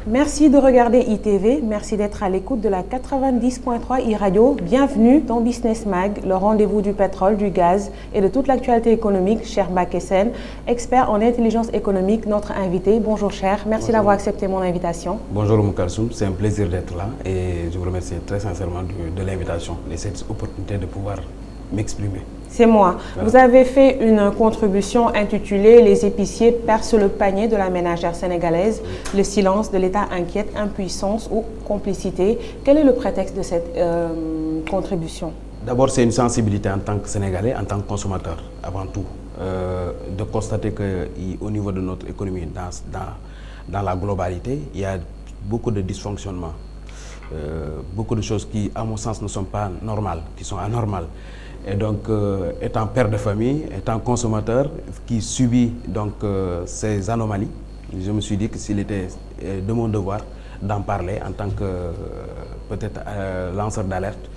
Merci de regarder ITV, merci d'être à l'écoute de la 90.3 iRadio. Bienvenue dans Business Mag, le rendez-vous du pétrole, du gaz et de toute l'actualité économique. Cher Bakessen, expert en intelligence économique, notre invité. Bonjour cher, merci d'avoir accepté mon invitation. Bonjour Moukalsoum, c'est un plaisir d'être là et je vous remercie très sincèrement de l'invitation et cette opportunité de pouvoir m'exprimer. C'est moi. Voilà. Vous avez fait une contribution intitulée « Les épiciers percent le panier de la ménagère sénégalaise. Le silence de l'État inquiète, impuissance ou complicité ». Quel est le prétexte de cette contribution? D'abord, c'est une sensibilité en tant que Sénégalais, en tant que consommateur, avant tout, de constater qu'au niveau de notre économie, dans la globalité, il y a beaucoup de dysfonctionnements, beaucoup de choses qui, à mon sens, ne sont pas normales, qui sont anormales. Et donc, étant père de famille, étant consommateur qui subit donc ces anomalies, je me suis dit que s'il était de mon devoir d'en parler en tant que peut-être lanceur d'alerte,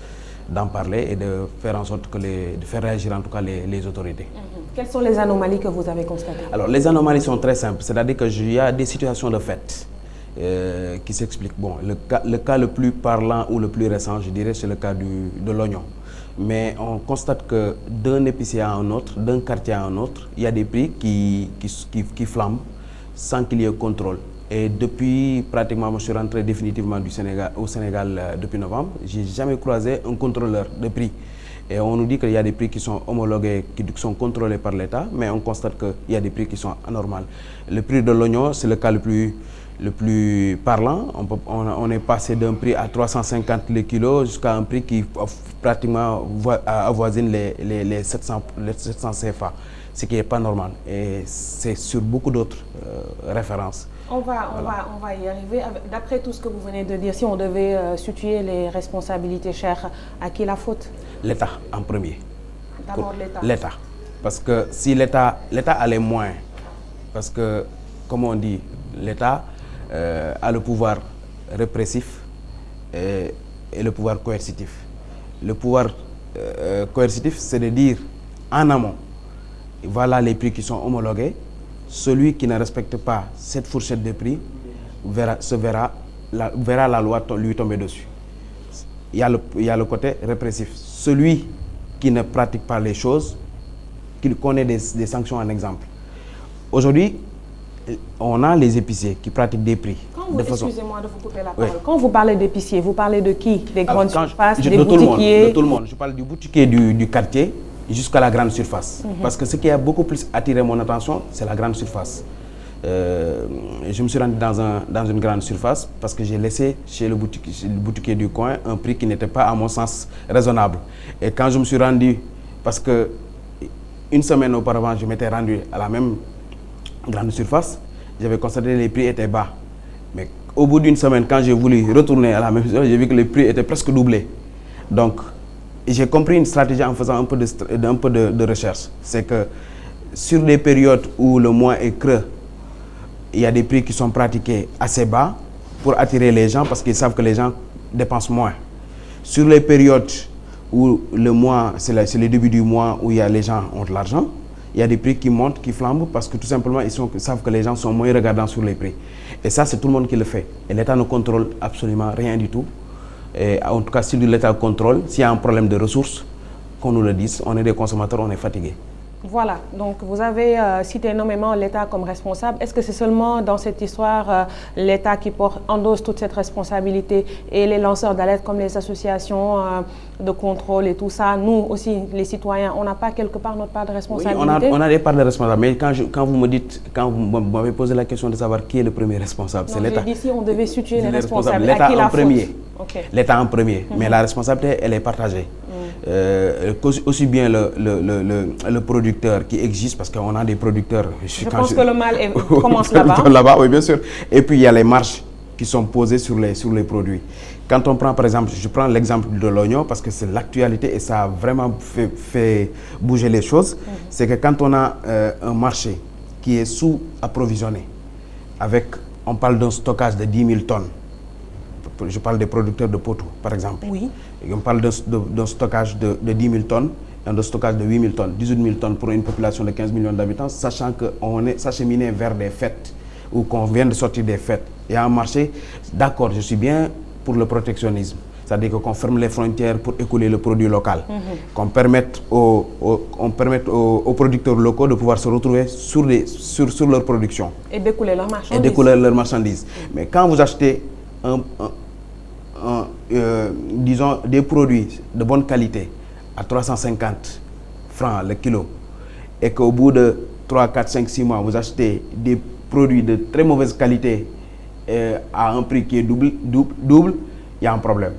d'en parler et de faire en sorte que de faire réagir en tout cas les autorités. Quelles sont les anomalies que vous avez constatées? Alors, les anomalies sont très simples, c'est-à-dire qu'il y a des situations de fait qui s'expliquent. Bon, le cas le plus parlant ou le plus récent, je dirais, c'est le cas de l'oignon. Mais on constate que d'un épicier à un autre, d'un quartier à un autre, il y a des prix qui flambent sans qu'il y ait contrôle. Et depuis pratiquement, je suis rentré définitivement au Sénégal depuis novembre, je n'ai jamais croisé un contrôleur de prix. Et on nous dit qu'il y a des prix qui sont homologués, qui sont contrôlés par l'État, mais on constate qu'il y a des prix qui sont anormaux. Le prix de l'oignon, c'est le cas le plus parlant. On est passé d'un prix à 350 le kilo jusqu'à un prix qui pratiquement avoisine les 700 CFA, ce qui n'est pas normal. Et c'est sur beaucoup d'autres références. On va y arriver. D'après tout ce que vous venez de dire, si on devait situer les responsabilités, chères, à qui la faute? L'État en premier. D'abord l'État. L'État. Parce que si l'État a les moyens, parce que, comme on dit, l'État a le pouvoir répressif et le pouvoir coercitif. Le pouvoir coercitif, c'est de dire en amont, voilà les prix qui sont homologués. Celui qui ne respecte pas cette fourchette de prix verra la loi lui tomber dessus. Il y a le côté répressif. Celui qui ne pratique pas les choses, qu'il connaît des sanctions en exemple. Aujourd'hui, on a les épiciers qui pratiquent des prix. Excusez-moi de vous couper la parole. Oui. Quand vous parlez d'épiciers, vous parlez de qui? Des grandes surfaces, des boutiquiers? De tout le monde. Je parle du boutiquier du quartier jusqu'à la grande surface. Parce que ce qui a beaucoup plus attiré mon attention, c'est la grande surface. Je me suis rendu dans une grande surface parce que j'ai laissé chez le boutiquier du coin un prix qui n'était pas, à mon sens, raisonnable. Et quand je me suis rendu, parce que une semaine auparavant, je m'étais rendu à la même grande surface, j'avais constaté que les prix étaient bas. Mais au bout d'une semaine, quand j'ai voulu retourner à la même chose, j'ai vu que les prix étaient presque doublés. Donc, j'ai compris une stratégie en faisant un peu de recherche. C'est que sur des périodes où le mois est creux, il y a des prix qui sont pratiqués assez bas pour attirer les gens parce qu'ils savent que les gens dépensent moins. Sur les périodes où le mois, c'est le début du mois où les gens ont de l'argent, il y a des prix qui montent, qui flambent parce que tout simplement, ils savent que les gens sont moins regardants sur les prix. Et ça, c'est tout le monde qui le fait. Et l'État ne contrôle absolument rien du tout. Et en tout cas, si l'État contrôle, s'il y a un problème de ressources, qu'on nous le dise, on est des consommateurs, on est fatigués. Voilà, donc vous avez cité nommément l'État comme responsable. Est-ce que c'est seulement dans cette histoire l'État qui endosse toute cette responsabilité et les lanceurs d'alerte comme les associations de contrôle et tout ça, nous aussi, les citoyens, on n'a pas quelque part notre part de responsabilité? Oui, on a des parts de responsabilité, mais quand vous m'avez posé la question de savoir qui est le premier responsable, c'est l'État. D'ici, on devait situer les responsables. L'État en premier. Okay. L'État en premier, mais la responsabilité, elle est partagée. Aussi bien le producteur qui existe, parce qu'on a des producteurs. Je pense que le mal commence là-bas. Là-bas, oui, bien sûr. Et puis il y a les marges qui sont posées sur les produits. Quand on prend, par exemple, je prends l'exemple de l'oignon, parce que c'est l'actualité et ça a vraiment fait bouger les choses. C'est que quand on a un marché qui est sous-approvisionné, on parle d'un stockage de 10 000 tonnes. Je parle des producteurs de poteaux, par exemple. Oui. Et on parle d'un stockage de 10 000 tonnes et d'un stockage de 8 000 tonnes, 18 000 tonnes pour une population de 15 millions d'habitants, sachant qu'on est acheminé vers des fêtes ou qu'on vient de sortir des fêtes, il y a un marché, d'accord, je suis bien pour le protectionnisme. C'est-à-dire qu'on ferme les frontières pour écouler le produit local, qu'on permette aux producteurs locaux de pouvoir se retrouver sur leur production. Et d'écouler leurs marchandises. Mais quand vous achetez disons, des produits de bonne qualité à 350 francs le kilo, et qu'au bout de 3, 4, 5, 6 mois, vous achetez des produits de très mauvaise qualité à un prix qui est double, il y a un problème.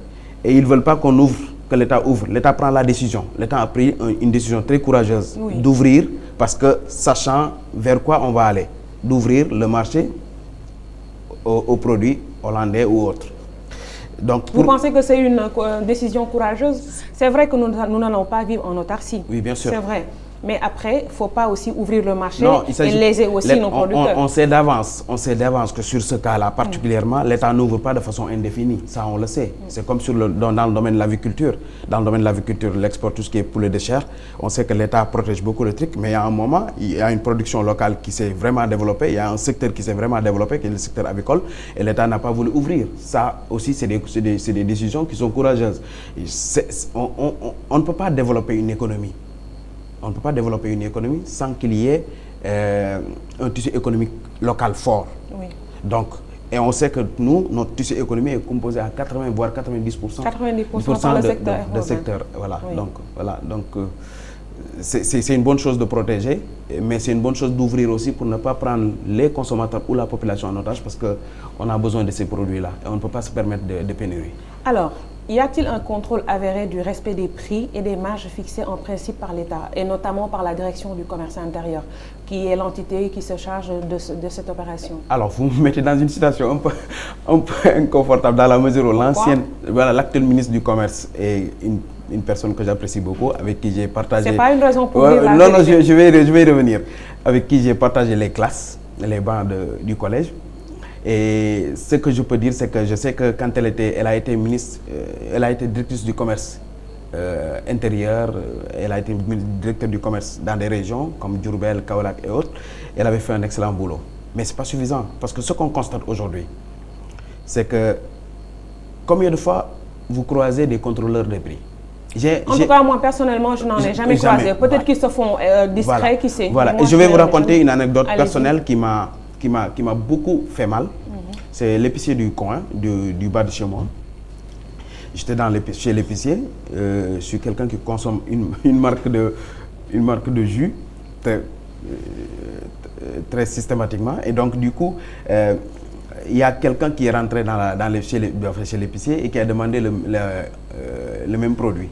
Et ils ne veulent pas qu'on ouvre, que l'État ouvre. L'État prend la décision. L'État a pris une décision très courageuse d'ouvrir, parce que sachant vers quoi on va aller, d'ouvrir le marché aux produits hollandais ou autres. Donc, vous pensez que c'est une décision courageuse? C'est vrai que nous n'allons pas vivre en autarcie. Oui, bien sûr. C'est vrai. Mais après, il ne faut pas aussi ouvrir le marché et léser aussi nos producteurs. On sait d'avance que sur ce cas-là, particulièrement, l'État n'ouvre pas de façon indéfinie. Ça, on le sait. C'est comme dans le domaine de l'aviculture. Dans le domaine de l'aviculture, l'export, tout ce qui est poulet de chair, on sait que l'État protège beaucoup le truc, mais il y a un moment, il y a une production locale qui s'est vraiment développée, il y a un secteur qui s'est vraiment développé, qui est le secteur avicole, et l'État n'a pas voulu ouvrir. Ça aussi, c'est des décisions qui sont courageuses. On ne peut pas développer une économie. On ne peut pas développer une économie sans qu'il y ait un tissu économique local fort. Oui. Donc, et on sait que nous, notre tissu économique est composé à 80 voire 90% de secteur. Voilà. Oui. Donc, c'est une bonne chose de protéger, mais c'est une bonne chose d'ouvrir aussi pour ne pas prendre les consommateurs ou la population en otage, parce qu'on a besoin de ces produits-là et on ne peut pas se permettre de pénurie. Alors, y a-t-il un contrôle avéré du respect des prix et des marges fixées en principe par l'État, et notamment par la direction du commerce intérieur, qui est l'entité qui se charge de cette opération? Alors, vous me mettez dans une situation un peu inconfortable, dans la mesure où l'actuel ministre du Commerce est une personne que j'apprécie beaucoup, avec qui j'ai partagé... C'est pas une raison pour dire la Non, je vais revenir. Avec qui j'ai partagé les classes, les bancs du collège. Et ce que je peux dire, c'est que je sais que quand elle a été ministre, elle a été directrice du commerce intérieur, elle a été directrice du commerce dans des régions comme Diourbel, Kaolack et autres. Elle avait fait un excellent boulot. Mais ce n'est pas suffisant, parce que ce qu'on constate aujourd'hui, c'est que combien de fois vous croisez des contrôleurs de prix? En tout cas, moi, personnellement, je n'en ai jamais croisé. Peut-être qu'ils se font discrets, qui sait. Voilà, et je vais vous raconter une anecdote personnelle qui m'a beaucoup fait mal. C'est l'épicier du coin, du bas de chez moi. J'étais chez l'épicier. Je suis quelqu'un qui consomme une marque de jus très systématiquement. Et donc, du coup, il y a quelqu'un qui est rentré chez l'épicier et qui a demandé le même produit.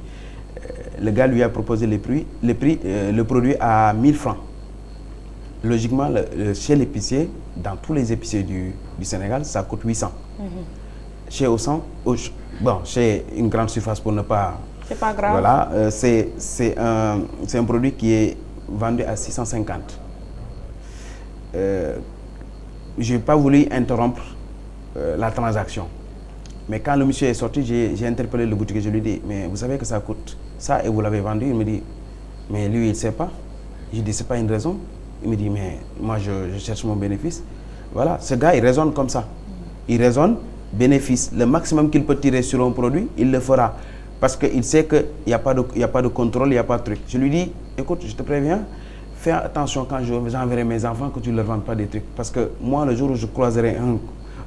Le gars lui a proposé le produit à 1000 francs. Logiquement, chez l'épicier, dans tous les épiciers du Sénégal, ça coûte 800. Chez Auchan, chez une grande surface pour ne pas... C'est pas grave. Voilà, c'est un produit qui est vendu à 650. Je n'ai pas voulu interrompre la transaction. Mais quand le monsieur est sorti, j'ai interpellé le boutiquier, je lui ai dit, mais vous savez que ça coûte ça et vous l'avez vendu? Il me dit, mais lui, il ne sait pas. Je lui ai dit, ce n'est pas une raison. Il me dit, mais moi, je cherche mon bénéfice. Voilà, ce gars, il raisonne comme ça. Il raisonne, bénéfice. Le maximum qu'il peut tirer sur un produit, il le fera. Parce qu'il sait qu'il n'y a pas de contrôle, il n'y a pas de truc. Je lui dis, écoute, je te préviens, fais attention quand j'enverrai mes enfants que tu ne leur vendes pas des trucs. Parce que moi, le jour où je croiserai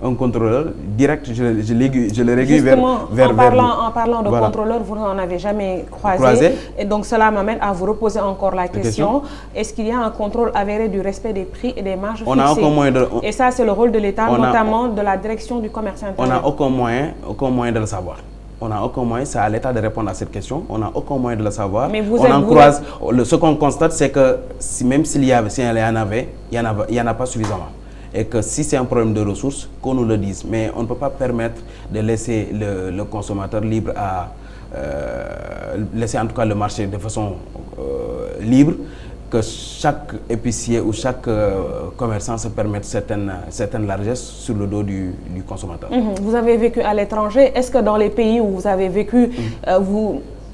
un contrôleur, direct, je le réguille vers en parlant de contrôleur, vous n'en avez jamais croisé. Et donc, cela m'amène à vous reposer encore la question. Est-ce qu'il y a un contrôle avéré du respect des prix et des marges fixées? Et ça, c'est le rôle de l'État, notamment de la direction du commerce intérieur. On n'a aucun moyen de le savoir. On n'a aucun moyen, c'est à l'État de répondre à cette question. On n'a aucun moyen de le savoir. Mais ce qu'on constate, c'est que même s'il y en avait, il n'y en a pas suffisamment. Et que si c'est un problème de ressources, qu'on nous le dise. Mais on ne peut pas permettre de laisser le consommateur libre laisser en tout cas le marché de façon libre, que chaque épicier ou chaque commerçant se permette certaines largesses sur le dos du consommateur. Vous avez vécu à l'étranger. Est-ce que dans les pays où vous avez vécu,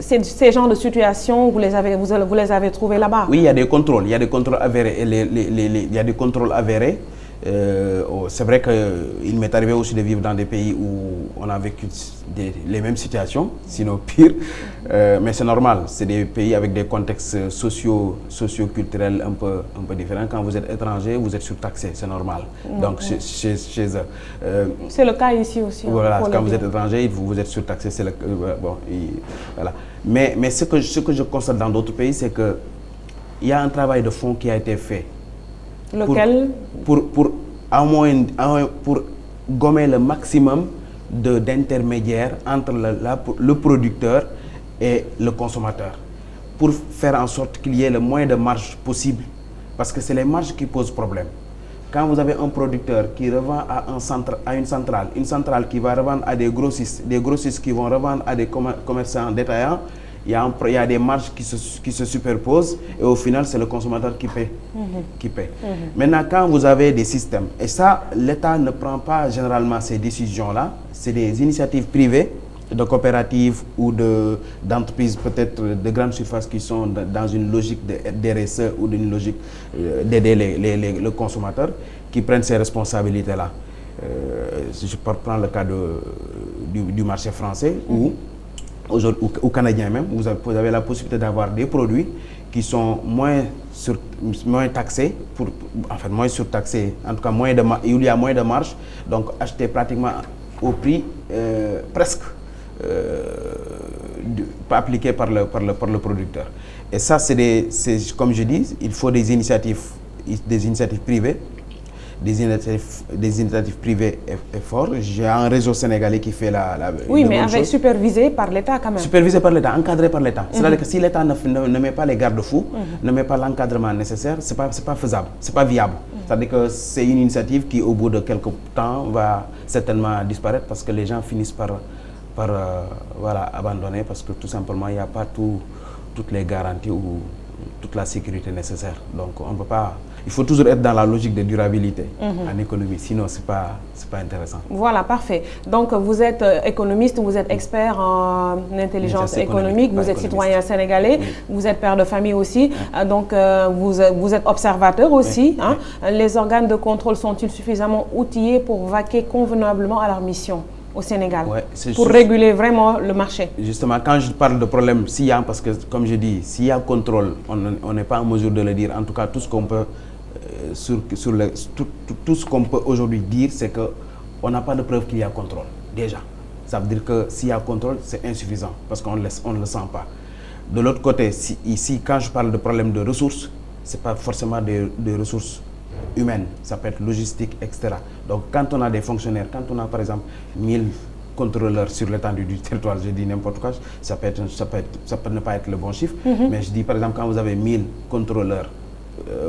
ces genres de situations, vous les avez trouvés là-bas? Oui, il y a des contrôles. Il y a des contrôles avérés. Il y a des contrôles avérés. C'est vrai qu'il m'est arrivé aussi de vivre dans des pays où on a vécu les mêmes situations, sinon pire. Mais c'est normal, c'est des pays avec des contextes socio-culturels un peu différents. Quand vous êtes étranger, vous êtes surtaxé, c'est normal. Donc chez eux. C'est le cas ici aussi. Voilà, quand vous êtes étranger, vous êtes surtaxé. Voilà. Mais ce que je constate dans d'autres pays, c'est qu'il y a un travail de fond qui a été fait. Lequel? Pour gommer le maximum d'intermédiaires entre le producteur et le consommateur, pour faire en sorte qu'il y ait le moins de marge possible, parce que c'est les marges qui posent problème. Quand vous avez un producteur qui revend à une centrale qui va revendre à des grossistes qui vont revendre à des commerçants détaillants, il y a des marges qui se superposent et au final, c'est le consommateur qui paie. Maintenant, quand vous avez des systèmes, et ça, l'État ne prend pas généralement ces décisions-là, c'est des initiatives privées, de coopératives ou d'entreprises peut-être de grandes surfaces qui sont dans une logique de RSE ou d'une logique d'aider le consommateur qui prennent ces responsabilités-là. Je prends le cas du marché français où au Canadien même, vous avez la possibilité d'avoir des produits qui sont moins taxés, moins surtaxés, en tout cas il y a moins de marge, donc acheter pratiquement au prix presque pas appliqué par le producteur. Et ça, c'est comme je dis, il faut des initiatives privées. Des initiatives privées et fortes. J'ai un réseau sénégalais qui fait oui, mais supervisé par l'État quand même. Supervisé par l'État, encadré par l'État. C'est-à-dire que si l'État ne met pas les garde-fous, ne met pas l'encadrement nécessaire, c'est pas faisable, c'est pas viable. C'est-à-dire que c'est une initiative qui, au bout de quelques temps, va certainement disparaître parce que les gens finissent par abandonner parce que tout simplement, il n'y a pas toutes les garanties ou toute la sécurité nécessaire. Donc, on ne peut pas... Il faut toujours être dans la logique de durabilité en économie, sinon c'est pas intéressant. Voilà, parfait. Donc vous êtes économiste, vous êtes expert en intelligence économique, vous êtes citoyen sénégalais, vous êtes père de famille aussi, donc vous êtes observateur aussi. Les organes de contrôle sont-ils suffisamment outillés pour vaquer convenablement à leur mission au Sénégal, pour réguler vraiment le marché? Justement, quand je parle de problème, parce que comme je dis, s'il y a contrôle, on n'est pas en mesure de le dire. En tout cas, tout ce qu'on peut tout ce qu'on peut aujourd'hui dire, c'est qu'on n'a pas de preuve qu'il y a contrôle, déjà. Ça veut dire que s'il y a contrôle, c'est insuffisant, parce qu'on ne le sent pas. De l'autre côté, ici, quand je parle de problème de ressources, ce n'est pas forcément des ressources humaines, ça peut être logistique, etc. Donc, quand on a des fonctionnaires, quand on a par exemple 1000 contrôleurs sur l'étendue du territoire, je dis n'importe quoi, ça peut ne pas être le bon chiffre, mais je dis par exemple quand vous avez 1000 contrôleurs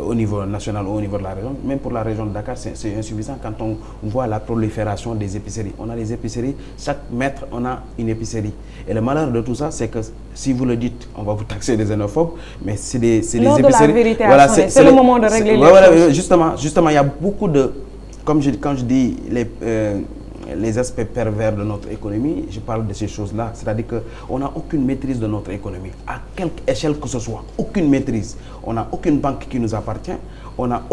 au niveau national ou au niveau de la région, même pour la région de Dakar, c'est insuffisant quand on voit la prolifération des épiceries. On a des épiceries, chaque mètre, on a une épicerie. Et le malheur de tout ça, c'est que si vous le dites, on va vous taxer des xénophobes, mais c'est des épiceries... Lors de la vérité, voilà, c'est le moment de régler les choses. Justement, il y a beaucoup de... Quand je dis les aspects pervers de notre économie, je parle de ces choses-là. C'est-à-dire qu'on n'a aucune maîtrise de notre économie, à quelque échelle que ce soit, aucune maîtrise. On n'a aucune banque qui nous appartient, on n'a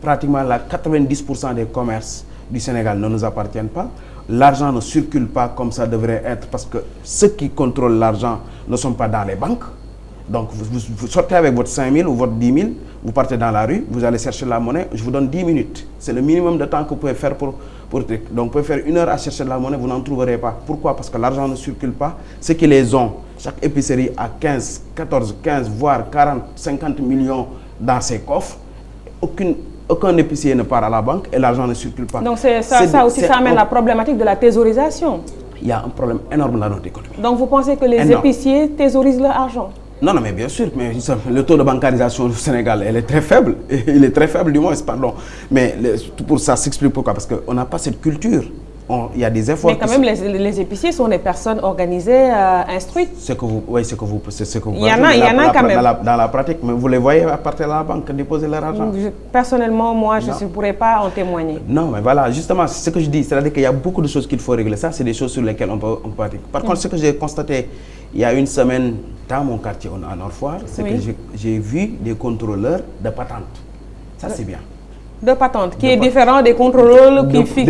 pratiquement 90% des commerces du Sénégal ne nous appartiennent pas. L'argent ne circule pas comme ça devrait être parce que ceux qui contrôlent l'argent ne sont pas dans les banques. Donc vous sortez avec votre 5 000 ou votre 10 000, vous partez dans la rue, vous allez chercher la monnaie, je vous donne 10 minutes. C'est le minimum de temps que vous pouvez faire donc vous pouvez faire 1 heure à chercher de la monnaie, vous n'en trouverez pas. Pourquoi? Parce que l'argent ne circule pas. Ceux qui les ont, chaque épicerie a 15, voire 40, 50 millions dans ses coffres. Aucun épicier ne part à la banque et l'argent ne circule pas. Donc ça aussi, ça amène la problématique de la thésaurisation. Il y a un problème énorme dans notre économie. Donc vous pensez que les épiciers thésaurisent leur argent? Non, mais bien sûr, mais le taux de bancarisation du Sénégal, elle est très faible. Il est très faible, du moins, pardon. Mais pour ça s'explique pourquoi. Parce qu'on n'a pas cette culture. Il y a des efforts. Mais quand même, les épiciers sont des personnes organisées, instruites. C'est que vous. Il y en a quand même. Dans la pratique, mais vous les voyez à partir de la banque déposer leur argent. Personnellement, moi, je ne pourrais pas en témoigner. Non, mais voilà, justement, c'est ce que je dis. C'est-à-dire qu'il y a beaucoup de choses qu'il faut régler. Ça, c'est des choses sur lesquelles on peut pratiquer. Par contre, ce que j'ai constaté il y a une semaine dans mon quartier à Nord-Foire, c'est que j'ai vu des contrôleurs de patente. Ça, c'est bien. de patente, qui est différent des contrôleurs qui fixent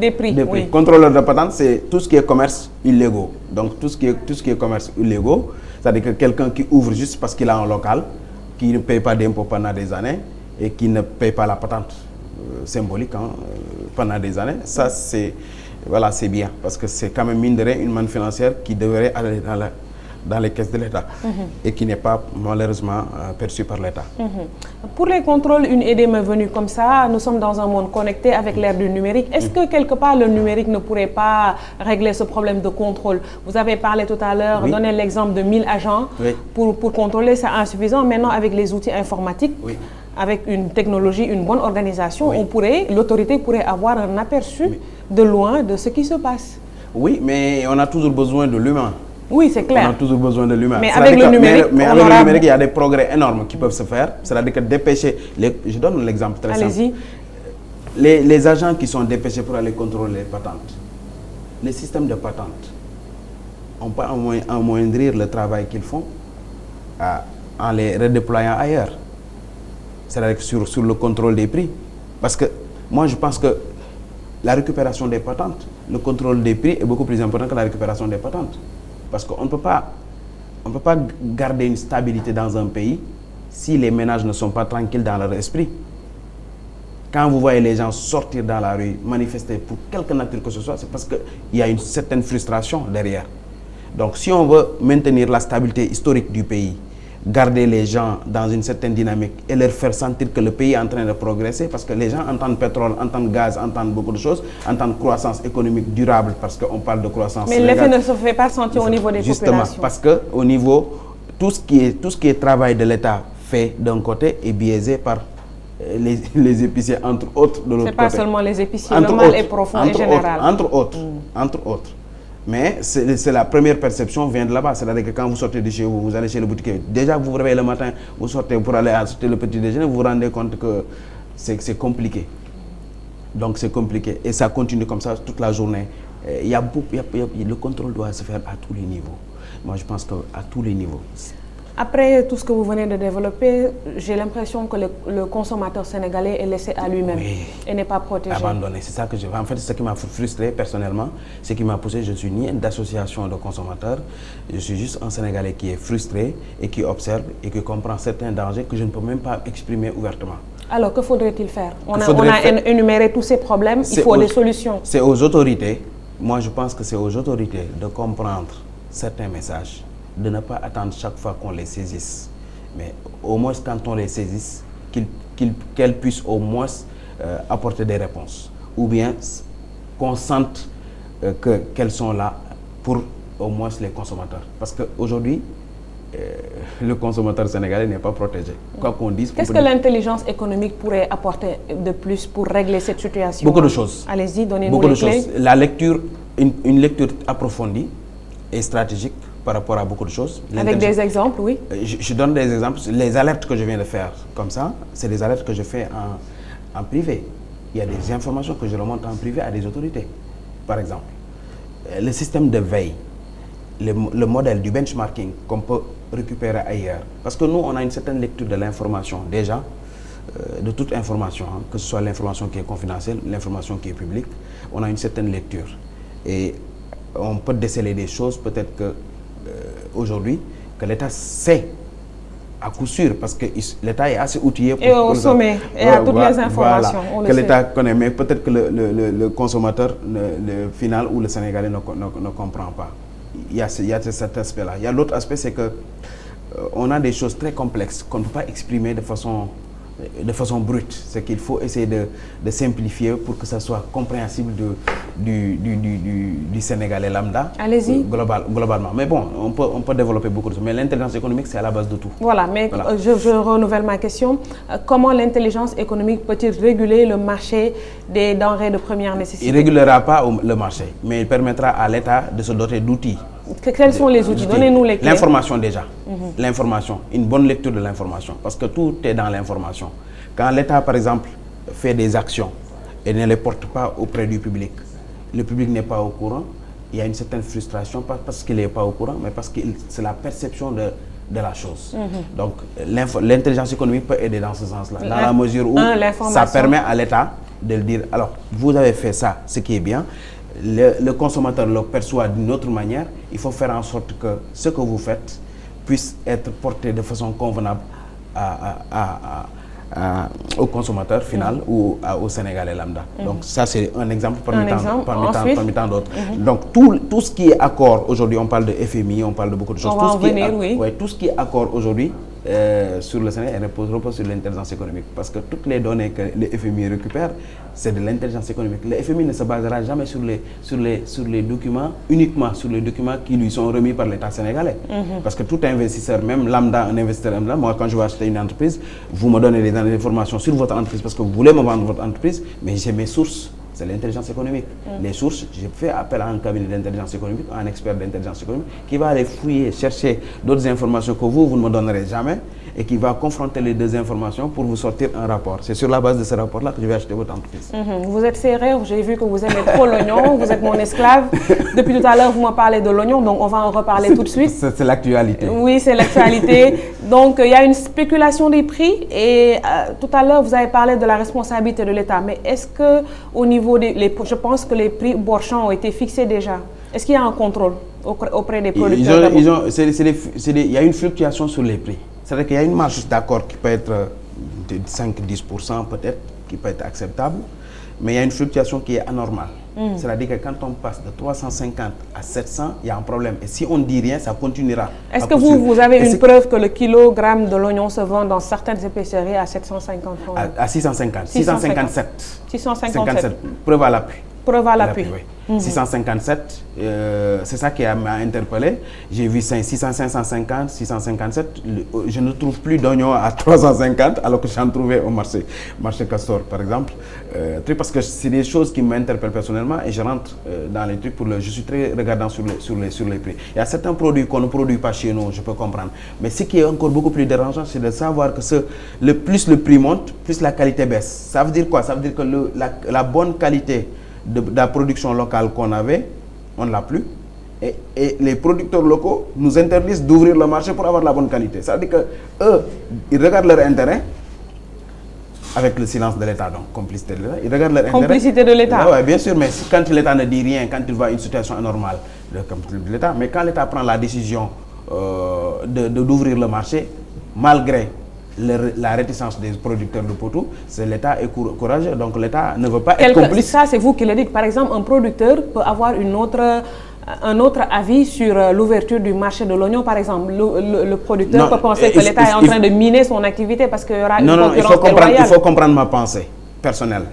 des prix. Oui. Contrôleur de patente, c'est tout ce qui est commerce illégaux. Donc tout ce qui est commerce illégaux, c'est-à-dire que quelqu'un qui ouvre juste parce qu'il a un local, qui ne paye pas d'impôts pendant des années et qui ne paye pas la patente symbolique pendant des années, ça c'est bien, parce que c'est quand même mine de rien une manne financière qui devrait aller dans les caisses de l'État et qui n'est pas malheureusement perçue par l'État. Pour les contrôles, une idée m'est venue comme ça. Nous sommes dans un monde connecté avec l'ère du numérique. Est-ce que quelque part le numérique ne pourrait pas régler ce problème de contrôle? Vous avez parlé tout à l'heure, donné l'exemple de 1000 agents pour contrôler, c'est insuffisant. Maintenant, avec les outils informatiques, avec une technologie, une bonne organisation, l'autorité pourrait avoir un aperçu de loin de ce qui se passe. Oui, mais on a toujours besoin de l'humain. Oui, c'est clair. On a toujours besoin de l'humain. Mais avec le numérique, il y a des progrès énormes qui peuvent se faire. C'est-à-dire que dépêcher... Je donne l'exemple très simple. Allez-y. Les agents qui sont dépêchés pour aller contrôler les patentes, les systèmes de patentes, on peut amoindrir le travail qu'ils font en les redéployant ailleurs. C'est-à-dire sur le contrôle des prix. Parce que moi, je pense que la récupération des patentes, le contrôle des prix est beaucoup plus important que la récupération des patentes. Parce qu'on ne peut pas garder une stabilité dans un pays si les ménages ne sont pas tranquilles dans leur esprit. Quand vous voyez les gens sortir dans la rue, manifester pour quelque nature que ce soit, c'est parce qu'il y a une certaine frustration derrière. Donc si on veut maintenir la stabilité historique du pays, garder les gens dans une certaine dynamique et leur faire sentir que le pays est en train de progresser, parce que les gens entendent pétrole, entendent gaz, entendent beaucoup de choses, entendent croissance économique durable, parce qu'on parle de croissance. Mais l'effet ne se fait pas sentir au niveau des populations. Justement, parce qu'au niveau, tout ce qui est travail de l'État fait d'un côté est biaisé par les épiciers, entre autres, de l'autre côté. C'est pas seulement les épiciers, le mal est profond et général. Entre autres. Mais c'est la première perception vient de là-bas. C'est-à-dire que quand vous sortez de chez vous, vous allez chez le boutiquier. Déjà, vous vous réveillez le matin, vous sortez pour aller acheter le petit déjeuner, vous vous rendez compte que c'est compliqué. Donc c'est compliqué. Et ça continue comme ça toute la journée. Le contrôle doit se faire à tous les niveaux. Moi, je pense qu'à tous les niveaux. Après tout ce que vous venez de développer, j'ai l'impression que le consommateur sénégalais est laissé à lui-même et n'est pas protégé. Abandonné. C'est ça que en fait, c'est ce qui m'a frustré personnellement, ce qui m'a poussé. Je ne suis ni une association de consommateurs, je suis juste un Sénégalais qui est frustré et qui observe et qui comprend certains dangers que je ne peux même pas exprimer ouvertement. Alors, que faudrait-il faire? On a énuméré tous ces problèmes, il faut des solutions. C'est aux autorités, moi je pense que c'est aux autorités de comprendre certains messages, de ne pas attendre chaque fois qu'on les saisisse. Mais au moins quand on les saisisse, qu'elles puissent au moins apporter des réponses. Ou bien qu'on sente qu'elles sont là pour au moins les consommateurs. Parce qu'aujourd'hui, le consommateur sénégalais n'est pas protégé. Quoi qu'on dise... Qu'est-ce que l'intelligence économique pourrait apporter de plus pour régler cette situation? Beaucoup de choses. Allez-y, donnez-nous les clés. La lecture, une lecture approfondie et stratégique par rapport à beaucoup de choses. Avec des exemples, oui. Je donne des exemples. Les alertes que je viens de faire comme ça, c'est des alertes que je fais en privé. Il y a des informations que je remonte en privé à des autorités. Par exemple, le système de veille, le modèle du benchmarking qu'on peut récupérer ailleurs. Parce que nous, on a une certaine lecture de l'information déjà, de toute information, que ce soit l'information qui est confidentielle, l'information qui est publique, on a une certaine lecture. Et on peut déceler des choses, peut-être que aujourd'hui, que l'État sait à coup sûr, parce que l'État est assez outillé pour... Et au sommet, et à toutes les informations, on le que sait. l'État connaît, mais peut-être que le consommateur, le final ou le Sénégalais ne comprend pas. Il y a cet aspect-là. Il y a l'autre aspect, c'est que on a des choses très complexes qu'on ne peut pas exprimer de façon brute. C'est qu'il faut essayer de simplifier pour que ça soit compréhensible du Sénégalais lambda. Allez-y. Globalement. Mais bon, on peut développer beaucoup de choses. Mais l'intelligence économique, c'est à la base de tout. Voilà, mais voilà. Je renouvelle ma question. Comment l'intelligence économique peut-il réguler le marché des denrées de première nécessité? Il ne régulera pas le marché, mais il permettra à l'État de se doter d'outils. Quels sont les outils? Donnez-nous les clés. L'information déjà. L'information, une bonne lecture de l'information. Parce que tout est dans l'information. Quand l'État, par exemple, fait des actions et ne les porte pas auprès du public, le public n'est pas au courant, il y a une certaine frustration, pas parce qu'il n'est pas au courant, mais parce que c'est la perception de la chose. Donc, l'intelligence économique peut aider dans ce sens-là, dans la mesure où ça permet à l'État de le dire, alors, vous avez fait ça, ce qui est bien, le consommateur le perçoit d'une autre manière, il faut faire en sorte que ce que vous faites puisse être porté de façon convenable au consommateur final ou au Sénégalais lambda. Donc ça c'est un exemple parmi tant d'autres. Donc tout ce qui est accord, aujourd'hui on parle de FMI, on parle de beaucoup de choses. Tout ce qui est accord aujourd'hui sur le Sénégal repose sur l'intelligence économique. Parce que toutes les données que le FMI récupère, c'est de l'intelligence économique. Le FMI ne se basera jamais sur les documents, uniquement sur les documents qui lui sont remis par l'État sénégalais. Parce que tout investisseur, même lambda, un investisseur lambda, moi quand je vais acheter une entreprise, vous me donnez des informations sur votre entreprise parce que vous voulez me vendre votre entreprise, mais j'ai mes sources. C'est l'intelligence économique. Les sources, j'ai fait appel à un cabinet d'intelligence économique, à un expert d'intelligence économique, qui va aller fouiller, chercher d'autres informations que vous ne me donnerez jamais, et qui va confronter les deux informations pour vous sortir un rapport. C'est sur la base de ce rapport-là que je vais acheter votre entreprise. Vous êtes serré, j'ai vu que vous aimez trop l'oignon, vous êtes mon esclave. Depuis tout à l'heure, vous me parlez de l'oignon, donc on va en reparler tout de suite. C'est l'actualité. Oui, c'est l'actualité. Donc, il y a une spéculation des prix et tout à l'heure, vous avez parlé de la responsabilité de l'État. Mais est-ce qu'au niveau je pense que les prix Borchamp ont été fixés déjà. Est-ce qu'il y a un contrôle auprès des producteurs? Il y a une fluctuation sur les prix. C'est-à-dire qu'il y a une marge d'accord qui peut être de 5-10% peut-être, qui peut être acceptable, mais il y a une fluctuation qui est anormale. C'est-à-dire que quand on passe de 350 à 700, il y a un problème. Et si on ne dit rien, ça continuera. Est-ce que vous avez une preuve que le kilogramme de l'oignon se vend dans certaines épiceries à 750 francs? À 650. 657. 657. Preuve à l'appui. Preuve à l'appui. Oui. 657, c'est ça qui m'a interpellé. J'ai vu 600, 550, 657. Je ne trouve plus d'oignons à 350 alors que j'en trouvais au marché Castor par exemple. Parce que c'est des choses qui m'interpellent personnellement et je rentre dans les trucs je suis très regardant sur les prix. Il y a certains produits qu'on ne produit pas chez nous, je peux comprendre. Mais ce qui est encore beaucoup plus dérangeant, c'est de savoir que plus le prix monte, plus la qualité baisse. Ça veut dire quoi? Ça veut dire que la bonne qualité de la production locale qu'on avait, on ne l'a plus. Et les producteurs locaux nous interdisent d'ouvrir le marché pour avoir la bonne qualité. Ça veut dire qu'eux, ils regardent leur intérêt, avec le silence de l'État, donc complicité de l'État. Ils regardent leur intérêt. Complicité de l'État. Oui, bien sûr, mais quand l'État ne dit rien, quand il voit une situation anormale, de complicité de l'État, mais quand l'État prend la décision d'ouvrir le marché, malgré la réticence des producteurs de poteaux, c'est l'État est courageux, donc l'État ne veut pas être complice. Ça, c'est vous qui le dites. Par exemple, un producteur peut avoir un autre avis sur l'ouverture du marché de l'oignon, par exemple. Le producteur peut penser que l'État est en train de miner son activité parce qu'il y aura une concurrence déloyale. Il faut comprendre ma pensée personnelle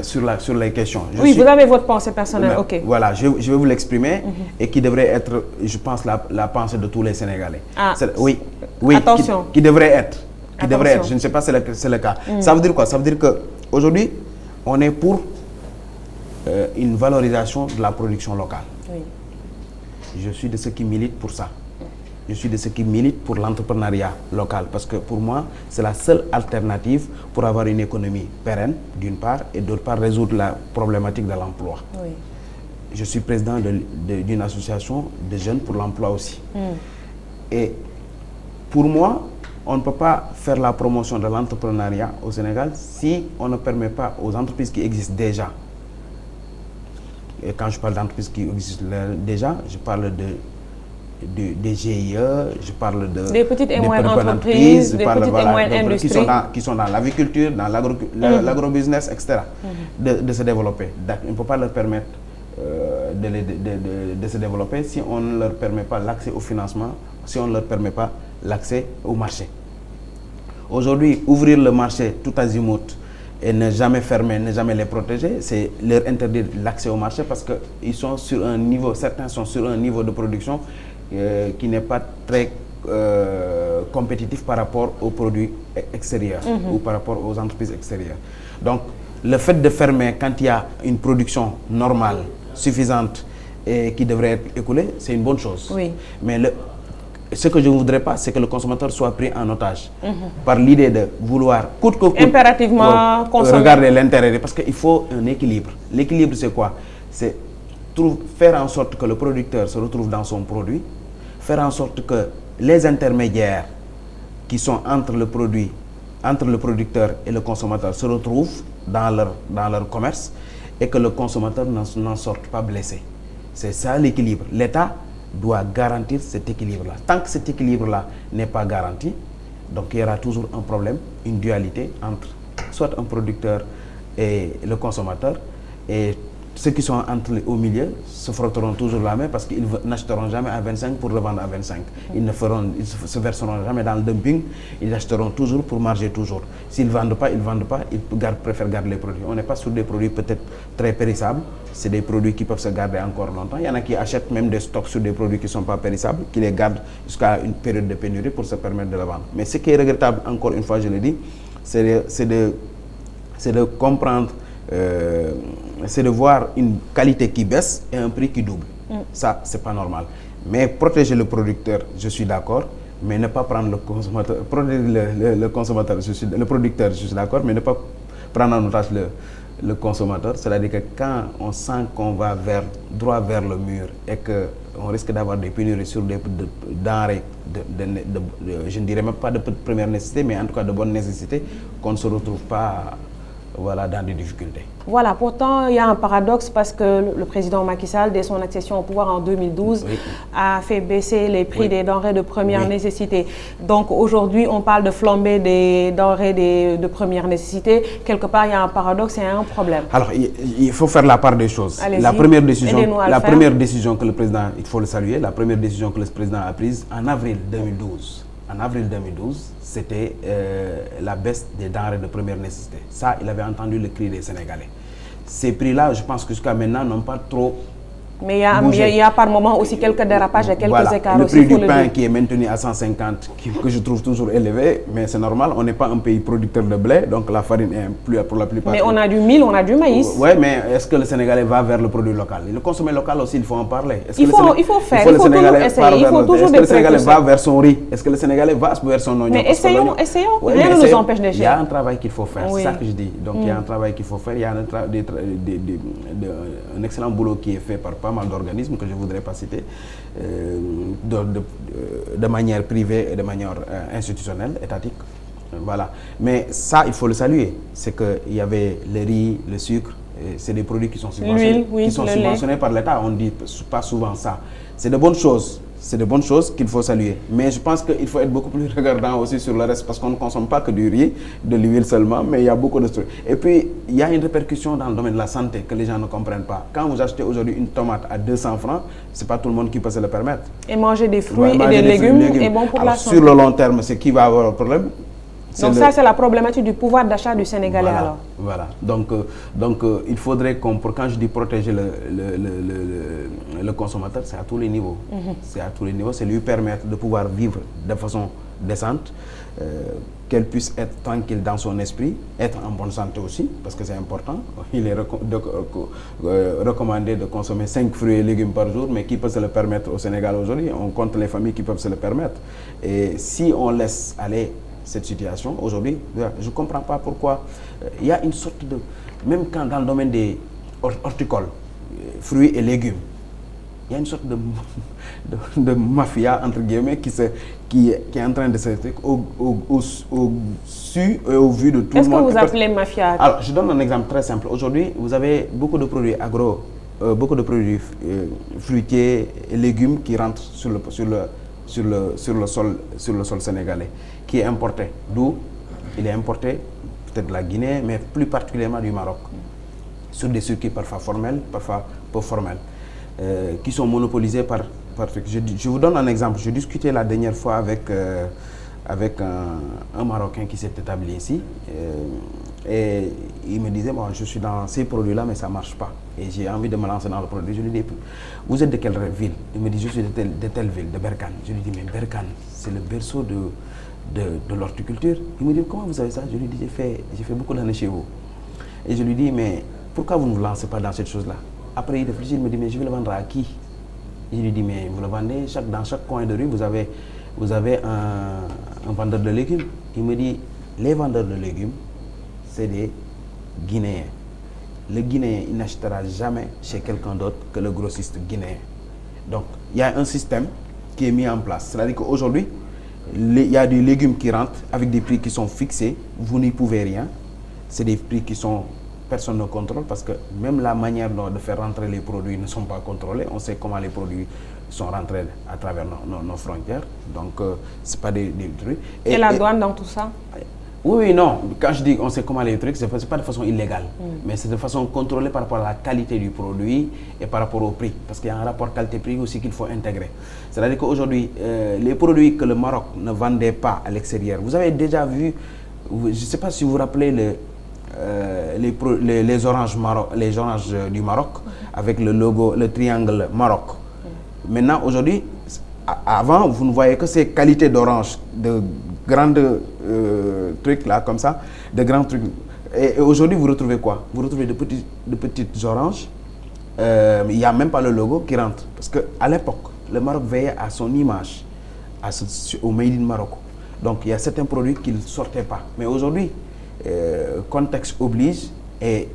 sur les questions. Vous avez votre pensée personnelle, ok. Voilà, je vais vous l'exprimer et qui devrait être, je pense, la pensée de tous les Sénégalais. Oui, attention. Qui devrait être. Je ne sais pas si c'est le cas. Ça veut dire quoi? Ça veut dire qu'aujourd'hui, on est pour une valorisation de la production locale. Oui. Je suis de ceux qui militent pour ça. Je suis de ceux qui militent pour l'entrepreneuriat local parce que pour moi, c'est la seule alternative pour avoir une économie pérenne, d'une part, et d'autre part, résoudre la problématique de l'emploi. Oui. Je suis président d'une association de jeunes pour l'emploi aussi. Et pour moi, on ne peut pas faire la promotion de l'entrepreneuriat au Sénégal si on ne permet pas aux entreprises qui existent déjà. Et quand je parle d'entreprises qui existent déjà, je parle des GIE, je parle des petites et moyennes entreprises, des petites et moyennes industries qui sont dans l'aviculture, dans l'agrobusiness, etc. De se développer. On ne peut pas leur permettre de se développer si on ne leur permet pas l'accès au financement, si on ne leur permet pas l'accès au marché. Aujourd'hui, ouvrir le marché tout azimut et ne jamais fermer, ne jamais les protéger, c'est leur interdire l'accès au marché parce que certains sont sur un niveau de production qui n'est pas très compétitif par rapport aux produits extérieurs ou par rapport aux entreprises extérieures. Donc, le fait de fermer quand il y a une production normale, suffisante et qui devrait être écoulée, c'est une bonne chose. Oui. Mais ce que je ne voudrais pas, c'est que le consommateur soit pris en otage par l'idée de vouloir coûte que coûte impérativement consommer. Regarder l'intérêt, parce qu'il faut un équilibre. L'équilibre, c'est quoi? C'est faire en sorte que le producteur se retrouve dans son produit, faire en sorte que les intermédiaires qui sont entre le producteur et le consommateur se retrouvent dans leur commerce et que le consommateur n'en sorte pas blessé. C'est ça l'équilibre. L'État doit garantir cet équilibre-là. Tant que cet équilibre-là n'est pas garanti, donc il y aura toujours un problème, une dualité entre soit un producteur et le consommateur, et ceux qui sont au milieu se frotteront toujours la main parce qu'ils n'achèteront jamais à 25 pour revendre à 25. Ils ne se verseront jamais dans le dumping, ils achèteront toujours pour marger toujours. S'ils ne vendent pas, ils préfèrent garder les produits. On n'est pas sur des produits peut-être très périssables, c'est des produits qui peuvent se garder encore longtemps. Il y en a qui achètent même des stocks sur des produits qui ne sont pas périssables, qui les gardent jusqu'à une période de pénurie pour se permettre de la vendre. Mais ce qui est regrettable, encore une fois je le dis, c'est de comprendre, c'est de voir une qualité qui baisse et un prix qui double. Ça, c'est pas normal. Mais protéger le producteur, je suis d'accord, mais ne pas prendre le consommateur, protéger le consommateur, le producteur, je suis d'accord, mais ne pas prendre en otage le consommateur. C'est-à-dire que quand on sent qu'on va droit vers le mur et qu'on risque d'avoir des pénuries sur des denrées, je ne dirais même pas de première nécessité, mais en tout cas de bonne nécessité, qu'on ne se retrouve pas dans des difficultés. Voilà, pourtant il y a un paradoxe parce que le président Macky Sall, dès son accession au pouvoir en 2012, a fait baisser les prix des denrées de première nécessité. Donc aujourd'hui, on parle de flambée des denrées de première nécessité. Quelque part, il y a un paradoxe et un problème. Alors, il faut faire la part des choses. La première décision que le président, il faut le saluer, la première décision que le président a prise en avril 2012. En avril 2012, c'était la baisse des denrées de première nécessité. Ça, il avait entendu le cri des Sénégalais. Ces prix-là, je pense que jusqu'à maintenant, n'ont pas trop mais il y a par moment aussi quelques dérapages et quelques écarts. Le prix du pain qui est maintenu à 150, que je trouve toujours élevé, mais c'est normal, on n'est pas un pays producteur de blé, donc la farine est pour la plupart... Mais on a du mil, on a du maïs. Oui, mais est-ce que le Sénégalais va vers le produit local? Le consommer local aussi, il faut en parler. Il faut toujours essayer, il faut toujours des précautions. Est-ce que le Sénégalais va vers son riz? Est-ce que le Sénégalais va vers son oignon? Mais essayons, rien ne nous empêche d'essayer. Il y a un travail qu'il faut faire, c'est ça que je dis. Donc il y a un travail qu'il faut faire, il y a un excellent boulot qui est fait par pas mal d'organismes que je ne voudrais pas citer, de manière privée et de manière institutionnelle, étatique. Voilà. Mais ça, il faut le saluer. C'est qu'il y avait le riz, le sucre, c'est des produits qui sont subventionnés par l'État. On ne dit pas souvent ça. C'est de bonnes choses. C'est de bonnes choses qu'il faut saluer. Mais je pense qu'il faut être beaucoup plus regardant aussi sur le reste parce qu'on ne consomme pas que du riz, de l'huile seulement, mais il y a beaucoup de trucs. Et puis, il y a une répercussion dans le domaine de la santé que les gens ne comprennent pas. Quand vous achetez aujourd'hui une tomate à 200 francs, ce n'est pas tout le monde qui peut se le permettre. Et manger des fruits et des légumes est bon pour la santé. Sur le long terme, c'est qui va avoir un problème? Donc ça, c'est la problématique du pouvoir d'achat du Sénégalais alors. Voilà. Donc il faudrait quand je dis protéger le consommateur, c'est à tous les niveaux. C'est à tous les niveaux, c'est lui permettre de pouvoir vivre de façon décente, qu'elle puisse être tranquille dans son esprit, être en bonne santé aussi, parce que c'est important. Il est recommandé de consommer 5 fruits et légumes par jour, mais qui peut se le permettre au Sénégal aujourd'hui? On compte les familles qui peuvent se le permettre. Et si on laisse aller cette situation, aujourd'hui, je ne comprends pas pourquoi il y a une sorte de... Même quand dans le domaine des horticoles, fruits et légumes, il y a une sorte de mafia, entre guillemets, qui est en train de se faire au su et au vu de tout le monde. Est-ce que vous appelez mafia? Alors, je donne un exemple très simple. Aujourd'hui, vous avez beaucoup de produits beaucoup de produits fruitiers et légumes qui rentrent sur le sol sénégalais, qui est importé. D'où il est importé peut-être de la Guinée, mais plus particulièrement du Maroc, sur des circuits parfois formels, parfois peu formels, qui sont monopolisés par je vous donne un exemple. Je discutais la dernière fois avec un Marocain qui s'est établi ici, et il me disait, bon, je suis dans ces produits-là, mais ça ne marche pas. Et j'ai envie de me lancer dans le produit. Je lui dis, vous êtes de quelle ville? Il me dit, je suis de telle ville, de Berkane. Je lui dis, mais Berkane, c'est le berceau de l'horticulture. Il me dit, comment vous savez ça? Je lui dis, j'ai fait beaucoup d'années chez vous. Et je lui dis, mais pourquoi vous ne vous lancez pas dans cette chose-là? Après, il réfléchit, il me dit, mais je vais le vendre à qui? Je lui dis, mais vous le vendez, dans chaque coin de rue, vous avez un vendeur de légumes. Il me dit, les vendeurs de légumes, c'est des Guinéens. Le Guinéen, il n'achètera jamais chez quelqu'un d'autre que le grossiste guinéen. Donc, il y a un système qui est mis en place. C'est-à-dire qu'aujourd'hui, il y a des légumes qui rentrent avec des prix qui sont fixés, vous n'y pouvez rien. C'est des prix qui sont, personne ne contrôle parce que même la manière de faire rentrer les produits ne sont pas contrôlés. On sait comment les produits sont rentrés à travers nos frontières. Donc, c'est pas des trucs. Et la douane dans tout ça? Oui, non. Quand je dis on sait comment les trucs, c'est pas de façon illégale, mais c'est de façon contrôlée par rapport à la qualité du produit et par rapport au prix. Parce qu'il y a un rapport qualité-prix aussi qu'il faut intégrer. C'est-à-dire qu'aujourd'hui, les produits que le Maroc ne vendait pas à l'extérieur, vous avez déjà vu, je ne sais pas si vous vous rappelez les oranges du Maroc avec le logo, le triangle Maroc. Maintenant, aujourd'hui, avant, vous ne voyez que ces qualités d'orange, de grandes trucs là, comme ça, de grands trucs. Et aujourd'hui, vous retrouvez quoi? Vous retrouvez de petites oranges. Il n'y a même pas le logo qui rentre. Parce qu'à l'époque, le Maroc veillait à son image, au Made in Maroc. Donc, il y a certains produits qui ne sortaient pas. Mais aujourd'hui, contexte oblige, et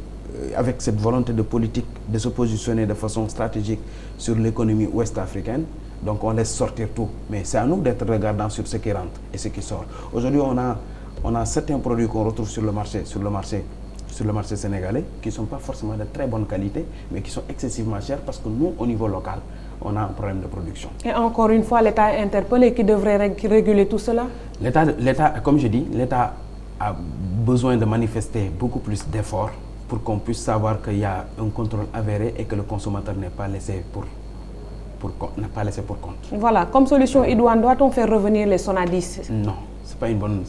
avec cette volonté de politique de se positionner de façon stratégique sur l'économie ouest-africaine, donc on laisse sortir tout. Mais c'est à nous d'être regardants sur ce qui rentre et ce qui sort. Aujourd'hui, on a certains produits qu'on retrouve sur le marché sénégalais qui ne sont pas forcément de très bonne qualité, mais qui sont excessivement chers parce que nous, au niveau local, on a un problème de production. Et encore une fois, l'État est interpellé qui devrait réguler tout cela? L'État, comme je dis, l'État a besoin de manifester beaucoup plus d'efforts pour qu'on puisse savoir qu'il y a un contrôle avéré et que le consommateur n'est pas laissé pour compte. Voilà, comme solution idoine, doit-on faire revenir les Sonadis? Non, c'est pas une bonne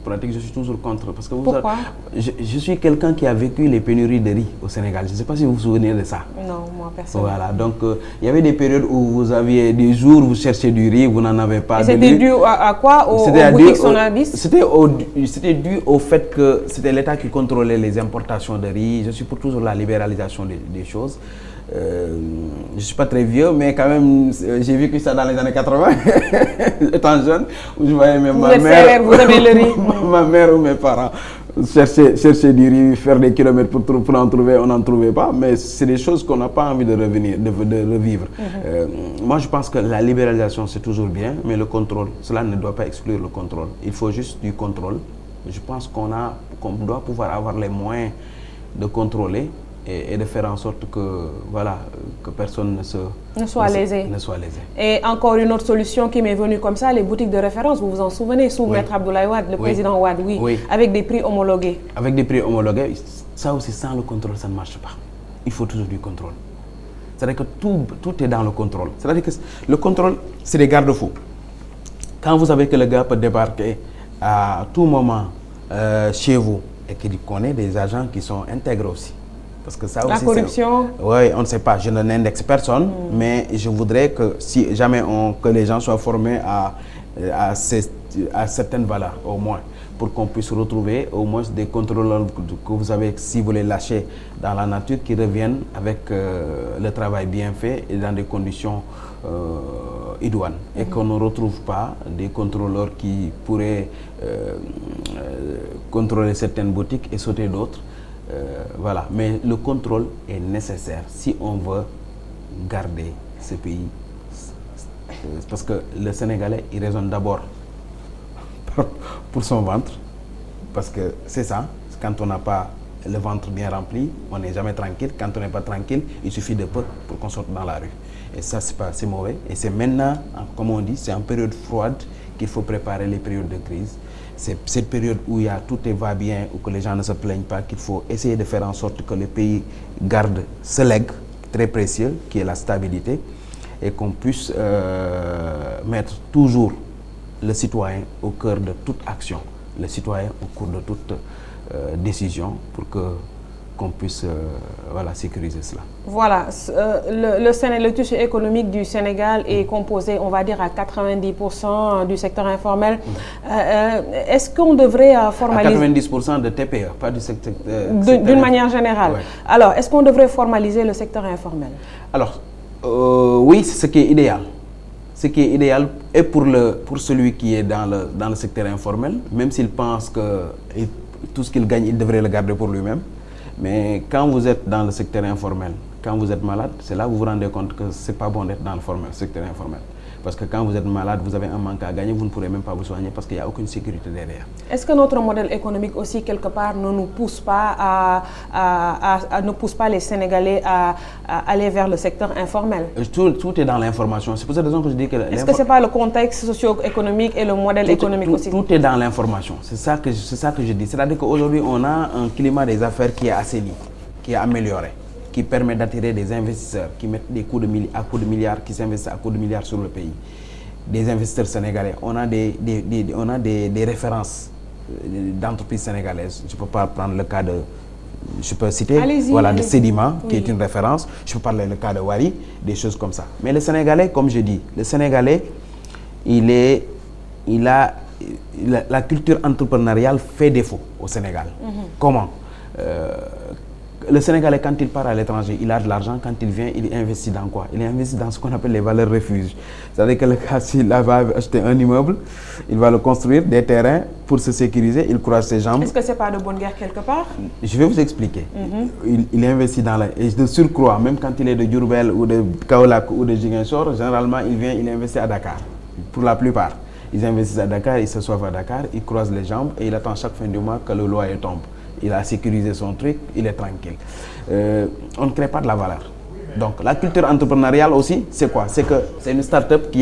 pratique. Je suis toujours contre parce que pourquoi? Je suis quelqu'un qui a vécu les pénuries de riz au Sénégal. Je ne sais pas si vous vous souvenez de ça. Non, moi personnellement. Voilà, donc il y avait des périodes où vous aviez des jours où vous cherchiez du riz, vous n'en avez pas. C'était dû à quoi? Aux boutiques Sonadis? C'était dû au fait que c'était l'État qui contrôlait les importations de riz. Je suis pour toujours la libéralisation des choses. Je ne suis pas très vieux, mais quand même, j'ai vécu ça dans les années 80, étant jeune, où je voyais même ma mère, vous avez le riz. ma mère ou mes parents chercher du riz, faire des kilomètres pour en trouver, on n'en trouvait pas, mais c'est des choses qu'on n'a pas envie de revivre. Moi, je pense que la libéralisation, c'est toujours bien, mais le contrôle, cela ne doit pas exclure le contrôle. Il faut juste du contrôle. Je pense qu'on doit pouvoir avoir les moyens de contrôler et de faire en sorte que, voilà, que personne ne soit lésé. Et encore une autre solution qui m'est venue comme ça, les boutiques de référence, vous vous en souvenez, sous Maître Abdoulaye Wade, le président Wade, avec des prix homologués. Avec des prix homologués, ça aussi, sans le contrôle, ça ne marche pas. Il faut toujours du contrôle. C'est-à-dire que tout est dans le contrôle. C'est-à-dire que le contrôle, c'est des garde-fous. Quand vous savez que le gars peut débarquer à tout moment chez vous et qu'il connaît des agents qui sont intègres aussi. Parce que ça la aussi, corruption? Oui, on ne sait pas. Je n'indexe personne, mais je voudrais que si jamais que les gens soient formés à certaines valeurs, au moins, pour qu'on puisse retrouver au moins des contrôleurs que vous avez, si vous les lâchez dans la nature, qui reviennent avec le travail bien fait et dans des conditions idoines. Et qu'on ne retrouve pas des contrôleurs qui pourraient contrôler certaines boutiques et sauter d'autres. Voilà, mais le contrôle est nécessaire si on veut garder ce pays. Parce que le Sénégalais, il raisonne d'abord pour son ventre. Parce que c'est ça, quand on n'a pas le ventre bien rempli, on n'est jamais tranquille. Quand on n'est pas tranquille, il suffit de peu pour qu'on sorte dans la rue. Et ça, c'est mauvais. Et c'est maintenant, comme on dit, c'est en période froide qu'il faut préparer les périodes de crise. C'est cette période où tout va bien, où que les gens ne se plaignent pas, qu'il faut essayer de faire en sorte que le pays garde ce legs très précieux, qui est la stabilité, et qu'on puisse mettre toujours le citoyen au cœur de toute action, le citoyen au cours de toute décision, pour qu'on puisse sécuriser cela. Voilà, le tissu économique du Sénégal est composé, on va dire, à 90% du secteur informel. Est-ce qu'on devrait formaliser... À 90% de TPE, pas du secteur... D'une manière générale. Ouais. Alors, est-ce qu'on devrait formaliser le secteur informel? Alors, oui, c'est ce qui est idéal. Ce qui est idéal est pour celui qui est dans le secteur informel, même s'il pense que tout ce qu'il gagne, il devrait le garder pour lui-même. Mais quand vous êtes dans le secteur informel, quand vous êtes malade, c'est là que vous vous rendez compte que ce n'est pas bon d'être dans le secteur informel. Parce que quand vous êtes malade, vous avez un manque à gagner, vous ne pourrez même pas vous soigner parce qu'il n'y a aucune sécurité derrière. Est-ce que notre modèle économique aussi, quelque part, ne nous pousse pas ne pousse pas les Sénégalais à aller vers le secteur informel? Tout est dans l'information. C'est pour cette raison que je dis que... Est-ce que ce n'est pas le contexte socio-économique et le modèle économique aussi? Tout est dans l'information. C'est ça que je dis. C'est-à-dire qu'aujourd'hui, on a un climat des affaires qui est assaini, qui est amélioré, qui permet d'attirer des investisseurs qui mettent des coups de milliards, qui s'investissent à coups de milliards sur le pays. Des investisseurs sénégalais. On a des références d'entreprises sénégalaises. Je ne peux pas prendre le cas de... Je peux citer de Sedima, qui est une référence. Je peux parler le cas de Wari, des choses comme ça. Mais le Sénégalais, comme je dis, le Sénégalais, la culture entrepreneuriale fait défaut au Sénégal. Comment? Le Sénégalais, quand il part à l'étranger, il a de l'argent. Quand il vient, il investit dans quoi? Il investit dans ce qu'on appelle les valeurs refuges. C'est-à-dire que le cas, s'il va acheter un immeuble, il va le construire, des terrains pour se sécuriser, il croise ses jambes. Est-ce que ce n'est pas de bonne guerre quelque part? Je vais vous expliquer. Il investit dans et de surcroît, même quand il est de Diourbel ou de Kaolack ou de Ziguinchor, généralement, il investit à Dakar. Pour la plupart. Ils investissent à Dakar, ils se soivent à Dakar, ils croisent les jambes et il attend chaque fin du mois que le loyer tombe. Il a sécurisé son truc, il est tranquille. On ne crée pas de la valeur. Donc la culture entrepreneuriale aussi, c'est quoi? C'est que c'est une start-up qui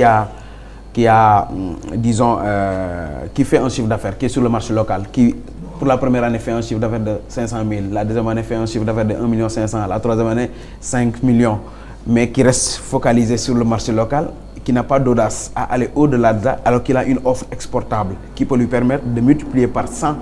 fait un chiffre d'affaires, qui est sur le marché local, qui pour la première année fait un chiffre d'affaires de 500 000, la deuxième année fait un chiffre d'affaires de 1 500 000, la troisième année 5 millions, mais qui reste focalisé sur le marché local, qui n'a pas d'audace à aller au-delà de ça, alors qu'il a une offre exportable qui peut lui permettre de multiplier par 100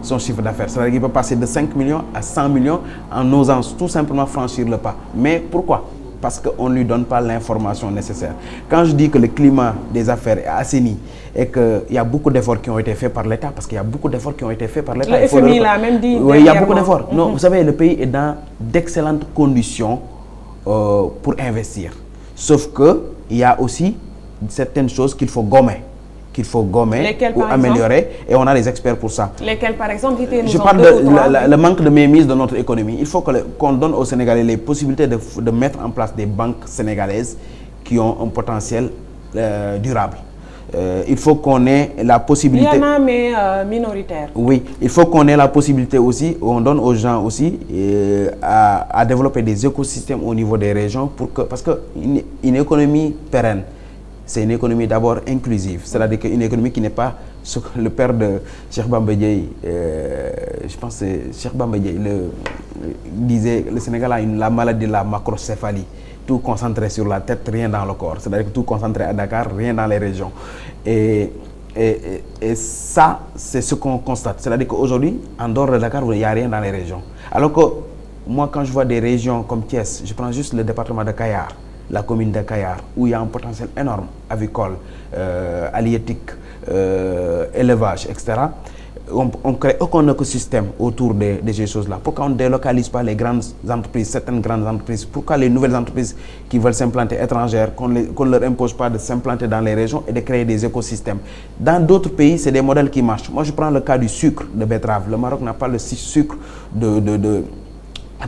son chiffre d'affaires. C'est-à-dire qu'il peut passer de 5 millions à 100 millions en osant tout simplement franchir le pas. Mais pourquoi? Parce qu'on ne lui donne pas l'information nécessaire. Quand je dis que le climat des affaires est assaini et qu'il y a beaucoup d'efforts qui ont été faits par l'État, parce qu'il y a beaucoup d'efforts qui ont été faits par l'État. Le FMI l'a même dit. Oui, il y a beaucoup d'efforts. Non, vous savez, le pays est dans d'excellentes conditions pour investir. Sauf qu'il y a aussi certaines choses qu'il faut gommer. Lesquelles, ou améliorer, et on a des experts pour ça. Lesquels, par exemple? Je parle de le manque de mainmise de notre économie. Il faut qu'on donne aux Sénégalais les possibilités de mettre en place des banques sénégalaises qui ont un potentiel durable. Il faut qu'on ait la possibilité... Il y en a, mais minoritaire. Oui, il faut qu'on ait la possibilité aussi, on donne aux gens aussi à développer des écosystèmes au niveau des régions parce qu'une économie pérenne, c'est une économie d'abord inclusive, c'est-à-dire qu'une économie qui n'est pas ce que le père de Cheikh Bamba Dièye, je pense que c'est Cheikh Bamba Dièye, disait le Sénégal a la maladie de la macrocéphalie, tout concentré sur la tête, rien dans le corps, c'est-à-dire que tout concentré à Dakar, rien dans les régions. Et ça, c'est ce qu'on constate, c'est-à-dire qu'aujourd'hui, en dehors de Dakar, il n'y a rien dans les régions. Alors que moi, quand je vois des régions comme Thiès, je prends juste le département de Kayar, la commune de Kayar, où il y a un potentiel énorme, avicole, halieutique, élevage, etc. On crée aucun écosystème autour de ces choses-là. Pourquoi on ne délocalise pas les grandes entreprises, certaines grandes entreprises? Pourquoi les nouvelles entreprises qui veulent s'implanter étrangères, qu'on ne leur impose pas de s'implanter dans les régions et de créer des écosystèmes? Dans d'autres pays, c'est des modèles qui marchent. Moi, je prends le cas du sucre de betterave. Le Maroc n'a pas le sucre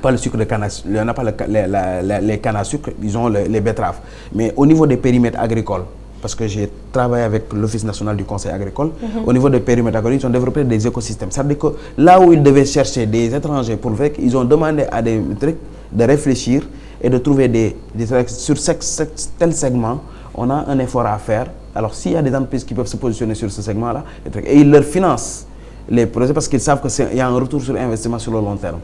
pas le sucre de canne à sucre, on n'a pas les cannes à sucre, ils ont les betteraves. Mais au niveau des périmètres agricoles, parce que j'ai travaillé avec l'Office national du conseil agricole, au niveau des périmètres agricoles, ils ont développé des écosystèmes. Ça veut dire que là où ils devaient chercher des étrangers pour le faire, ils ont demandé à des trucs de réfléchir et de trouver des sur tel segment, on a un effort à faire. Alors s'il y a des entreprises qui peuvent se positionner sur ce segment-là, et ils leur financent les projets parce qu'ils savent qu'il y a un retour sur investissement sur le long terme.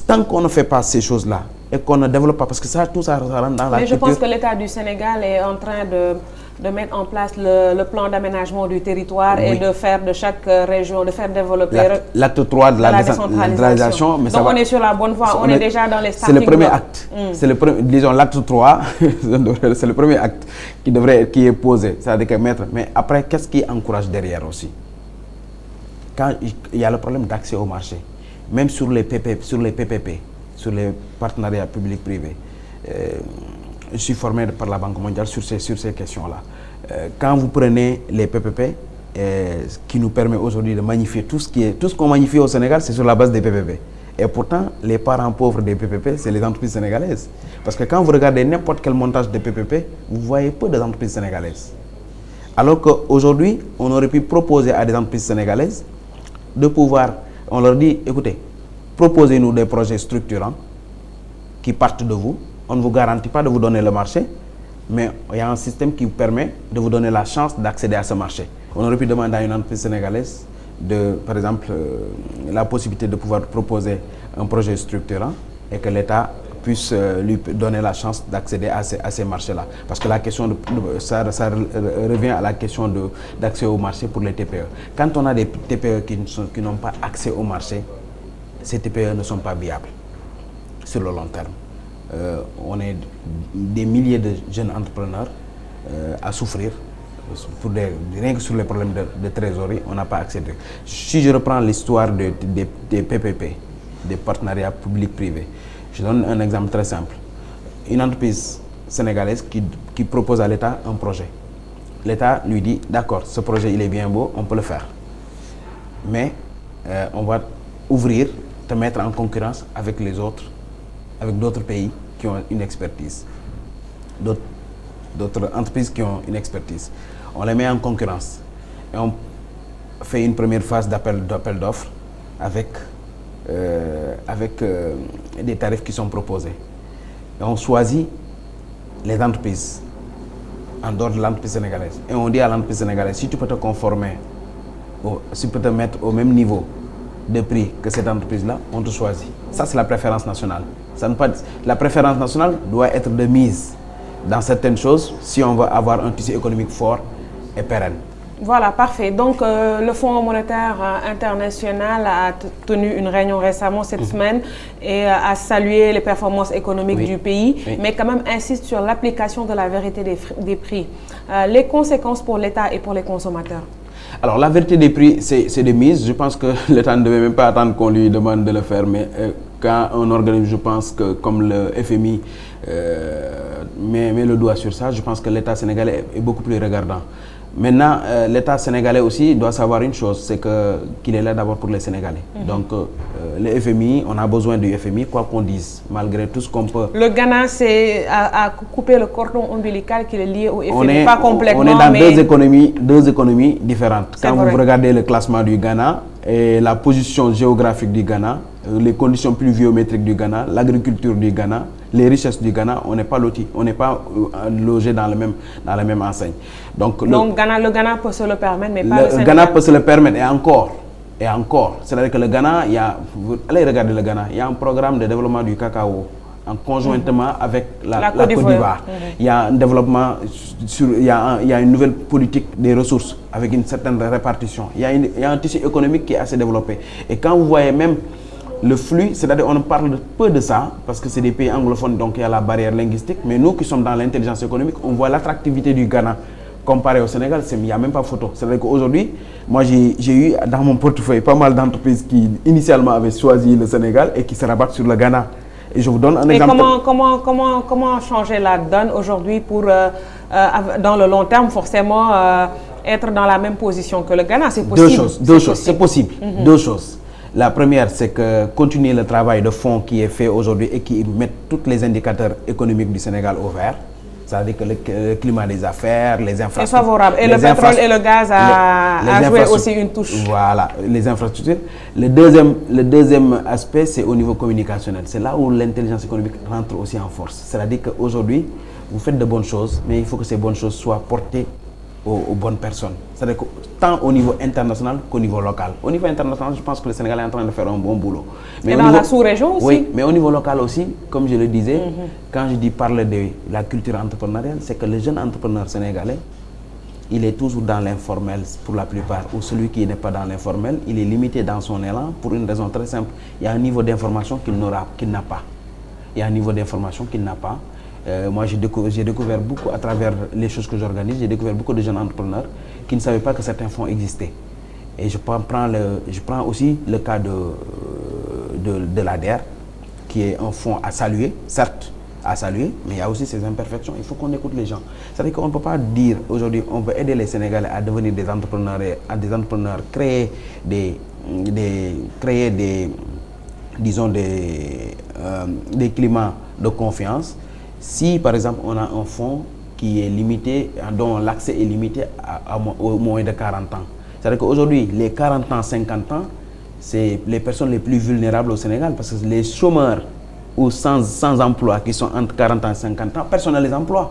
Tant qu'on ne fait pas ces choses-là et qu'on ne développe pas, parce que tout ça rentre dans la culture. Mais je pense que l'État du Sénégal est en train de mettre en place le plan d'aménagement du territoire et de faire de chaque région, de faire développer l'acte 3 de la décentralisation. Mais donc on est sur la bonne voie, on est déjà dans les starting blocks. C'est le premier acte. C'est le premier, disons l'acte 3, c'est le premier acte qui est posé. C'est-à-dire que mettre. Mais après, qu'est-ce qui encourage derrière aussi? Quand il y a le problème d'accès au marché, même sur les PPP, sur les partenariats publics-privés, je suis formé par la Banque mondiale sur ces questions-là. Quand vous prenez les PPP, ce qui nous permet aujourd'hui de magnifier tout ce qu'on magnifie au Sénégal, c'est sur la base des PPP. Et pourtant, les parents pauvres des PPP, c'est les entreprises sénégalaises. Parce que quand vous regardez n'importe quel montage de PPP, vous voyez peu d'entreprises sénégalaises. Alors qu'aujourd'hui, on aurait pu proposer à des entreprises sénégalaises de pouvoir, on leur dit, écoutez, proposez-nous des projets structurants qui partent de vous. On ne vous garantit pas de vous donner le marché, mais il y a un système qui vous permet de vous donner la chance d'accéder à ce marché. On aurait pu demander à une entreprise sénégalaise par exemple, la possibilité de pouvoir proposer un projet structurant et que l'État puisse lui donner la chance d'accéder à ces marchés-là. Parce que la question ça revient à la question d'accès au marché pour les TPE. Quand on a des TPE qui n'ont pas accès au marché, ces TPE ne sont pas viables sur le long terme. On est des milliers de jeunes entrepreneurs à souffrir. Rien que sur les problèmes de trésorerie, on n'a pas accédé. Si je reprends l'histoire des PPP, des partenariats publics-privés, je donne un exemple très simple. Une entreprise sénégalaise qui propose à l'État un projet. L'État lui dit, d'accord, ce projet il est bien beau, on peut le faire. Mais on va te mettre en concurrence avec d'autres pays qui ont une expertise. D'autres entreprises qui ont une expertise. On les met en concurrence et on fait une première phase d'appel d'offres avec des tarifs qui sont proposés. Et on choisit les entreprises en dehors de l'entreprise sénégalaise. Et on dit à l'entreprise sénégalaise, si tu peux te conformer, si tu peux te mettre au même niveau de prix que cette entreprise-là, on te choisit. Ça, c'est la préférence nationale. La préférence nationale doit être de mise dans certaines choses si on veut avoir un tissu économique fort et pérenne. Voilà, parfait. Donc, le Fonds monétaire international a tenu une réunion récemment cette semaine et a salué les performances économiques du pays, mais quand même insiste sur l'application de la vérité des prix. Les conséquences pour l'État et pour les consommateurs? Alors, la vérité des prix, c'est de mise. Je pense que l'État ne devait même pas attendre qu'on lui demande de le faire, mais quand un organisme, je pense que comme le FMI met le doigt sur ça, je pense que l'État sénégalais est beaucoup plus regardant. Maintenant, l'État sénégalais aussi doit savoir une chose, c'est qu'il est là d'abord pour les Sénégalais. Donc, le FMI, on a besoin du FMI, quoi qu'on dise, malgré tout ce qu'on peut. Le Ghana, c'est à couper le cordon ombilical qui est lié au FMI, pas complètement. On est dans deux économies différentes. Quand vous regardez le classement du Ghana et la position géographique du Ghana, les conditions pluviométriques du Ghana, l'agriculture du Ghana, les richesses du Ghana, on n'est pas lotis, on n'est pas logé dans la même enseigne. Donc le Ghana peut se le permettre, mais pas le Sénégal. Le Ghana peut se le permettre, et encore. C'est-à-dire que le Ghana, allez regarder le Ghana, il y a un programme de développement du cacao conjointement avec la Côte d'Ivoire. Il y a un développement, il y a une nouvelle politique des ressources avec une certaine répartition. Il y a un tissu économique qui est assez développé. Et quand vous voyez même le flux, c'est-à-dire on parle peu de ça, parce que c'est des pays anglophones, donc il y a la barrière linguistique, mais nous qui sommes dans l'intelligence économique, on voit l'attractivité du Ghana comparé au Sénégal, il n'y a même pas photo. C'est-à-dire qu'aujourd'hui, moi j'ai eu dans mon portefeuille pas mal d'entreprises qui initialement avaient choisi le Sénégal et qui se rabattent sur le Ghana. Et je vous donne un exemple. Comment changer la donne aujourd'hui pour, dans le long terme, forcément, être dans la même position que le Ghana? C'est possible. Deux choses, c'est possible. Deux choses. La première, c'est que continuer le travail de fond qui est fait aujourd'hui et qui met tous les indicateurs économiques du Sénégal au vert. C'est-à-dire que le climat des affaires, les infrastructures... C'est favorable. Et le pétrole et le gaz a joué aussi une touche. Voilà, les infrastructures. Le deuxième aspect, c'est au niveau communicationnel. C'est là où l'intelligence économique rentre aussi en force. C'est-à-dire qu'aujourd'hui, vous faites de bonnes choses, mais il faut que ces bonnes choses soient portées aux bonnes personnes. C'est-à-dire que tant au niveau international qu'au niveau local. Au niveau international, je pense que le Sénégal est en train de faire un bon boulot. Mais dans la sous-région aussi. Oui, mais au niveau local aussi, comme je le disais, quand je dis parler de la culture entrepreneuriale, c'est que le jeune entrepreneur sénégalais, il est toujours dans l'informel pour la plupart, ou celui qui n'est pas dans l'informel, il est limité dans son élan pour une raison très simple. Il y a un niveau d'information qu'il n'a pas. Il y a un niveau d'information qu'il n'a pas. Moi, j'ai découvert beaucoup à travers les choses que j'organise, j'ai découvert beaucoup de jeunes entrepreneurs qui ne savaient pas que certains fonds existaient. Et je prends aussi le cas de l'ADER, qui est un fonds à saluer, certes, à saluer, mais il y a aussi ses imperfections. Il faut qu'on écoute les gens. C'est-à-dire qu'on ne peut pas dire aujourd'hui, on veut aider les Sénégalais à devenir des entrepreneurs, créer disons des climats de confiance. Si, par exemple, on a un fonds qui est limité, dont l'accès est limité aux moins de 40 ans. C'est-à-dire qu'aujourd'hui, les 40 ans, 50 ans, c'est les personnes les plus vulnérables au Sénégal parce que les chômeurs ou sans emploi qui sont entre 40 ans et 50 ans, personne ne les emploie.